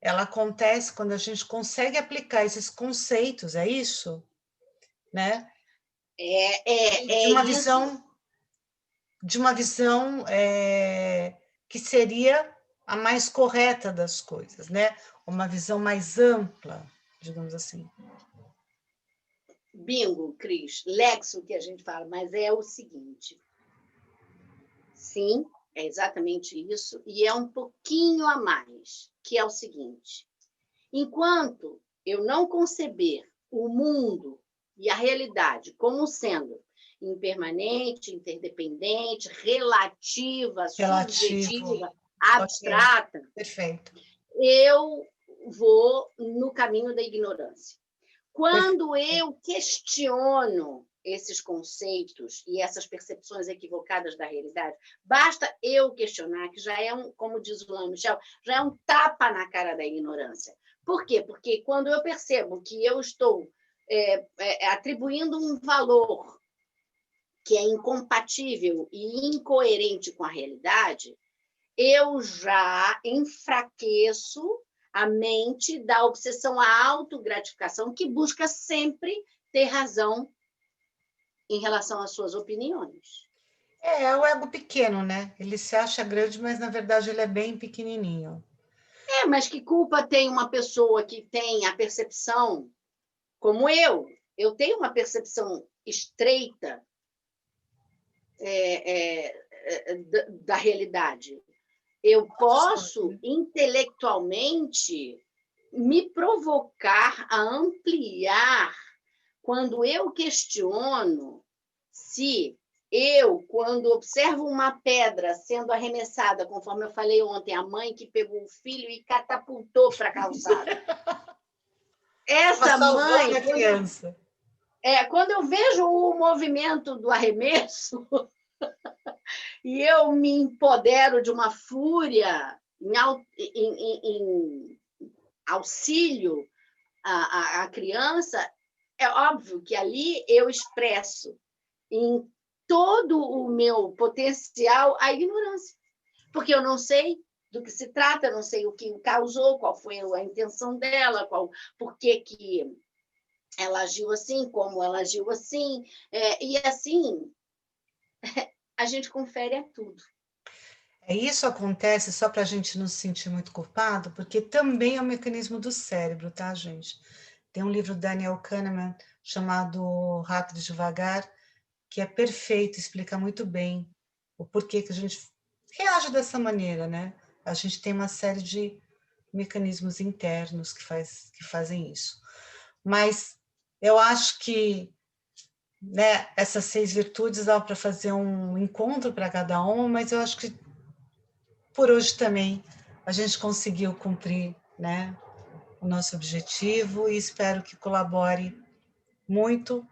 ela acontece quando a gente consegue aplicar esses conceitos, é isso? Né? É isso. De uma visão que seria a mais correta das coisas, né? Uma visão mais ampla, digamos assim. Bingo, Cris. Lexo que a gente fala, mas é o seguinte. Sim, é exatamente isso, e é um pouquinho a mais, que é o seguinte: enquanto eu não conceber o mundo e a realidade como sendo impermanente, interdependente, relativa, Relativo. subjetiva, Ok, abstrata, perfeito. eu vou no caminho da ignorância. Perfeito. Quando eu questiono esses conceitos e essas percepções equivocadas da realidade, basta eu questionar, que já é como diz o Alain Michel, já é um tapa na cara da ignorância. Por quê? Porque quando eu percebo que eu estou atribuindo um valor que é incompatível e incoerente com a realidade, eu já enfraqueço a mente da obsessão à autogratificação, que busca sempre ter razão em relação às suas opiniões. É o ego pequeno, né? Ele se acha grande, mas na verdade ele é bem pequenininho. Mas que culpa tem uma pessoa que tem a percepção, como eu? Eu tenho uma percepção estreita da realidade. Eu posso, intelectualmente, me provocar a ampliar quando eu questiono se eu, quando observo uma pedra sendo arremessada, conforme eu falei ontem, a mãe que pegou o filho e catapultou para a calçada. Estava Essa salvando mãe, a criança. quando eu vejo o movimento do arremesso e eu me empodero de uma fúria em auxílio à criança, é óbvio que ali eu expresso em todo o meu potencial a ignorância, porque eu não sei do que se trata, não sei o que causou, qual foi a intenção dela, por que ela agiu assim, como ela agiu assim, e assim a gente confere a tudo. Isso acontece só para a gente não se sentir muito culpado, porque também é um mecanismo do cérebro, tá, gente? Tem um livro do Daniel Kahneman chamado Rápido e Devagar, que é perfeito, explica muito bem o porquê que a gente reage dessa maneira, né? A gente tem uma série de mecanismos internos que fazem isso. Mas eu acho que, né, essas 6 virtudes dá para fazer um encontro para cada uma, mas eu acho que por hoje também a gente conseguiu cumprir, né, o nosso objetivo e espero que colabore muito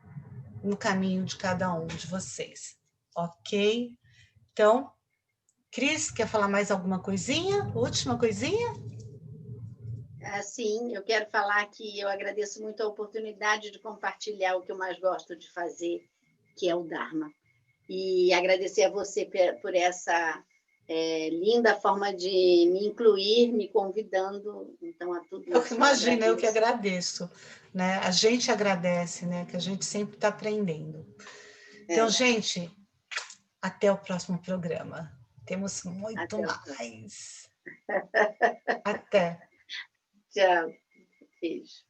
no caminho de cada um de vocês, ok? Então, Cris, quer falar mais alguma coisinha? Última coisinha? Sim, eu quero falar que eu agradeço muito a oportunidade de compartilhar o que eu mais gosto de fazer, que é o Dharma. E agradecer a você por essa linda forma de me incluir, me convidando. Então, a tudo isso eu Imagina, eu que agradeço. agradeço, né? A gente agradece, né? Que a gente sempre está aprendendo. Então, gente, até o próximo programa. Temos muito Até o próximo. mais. Até. Tchau. Beijo.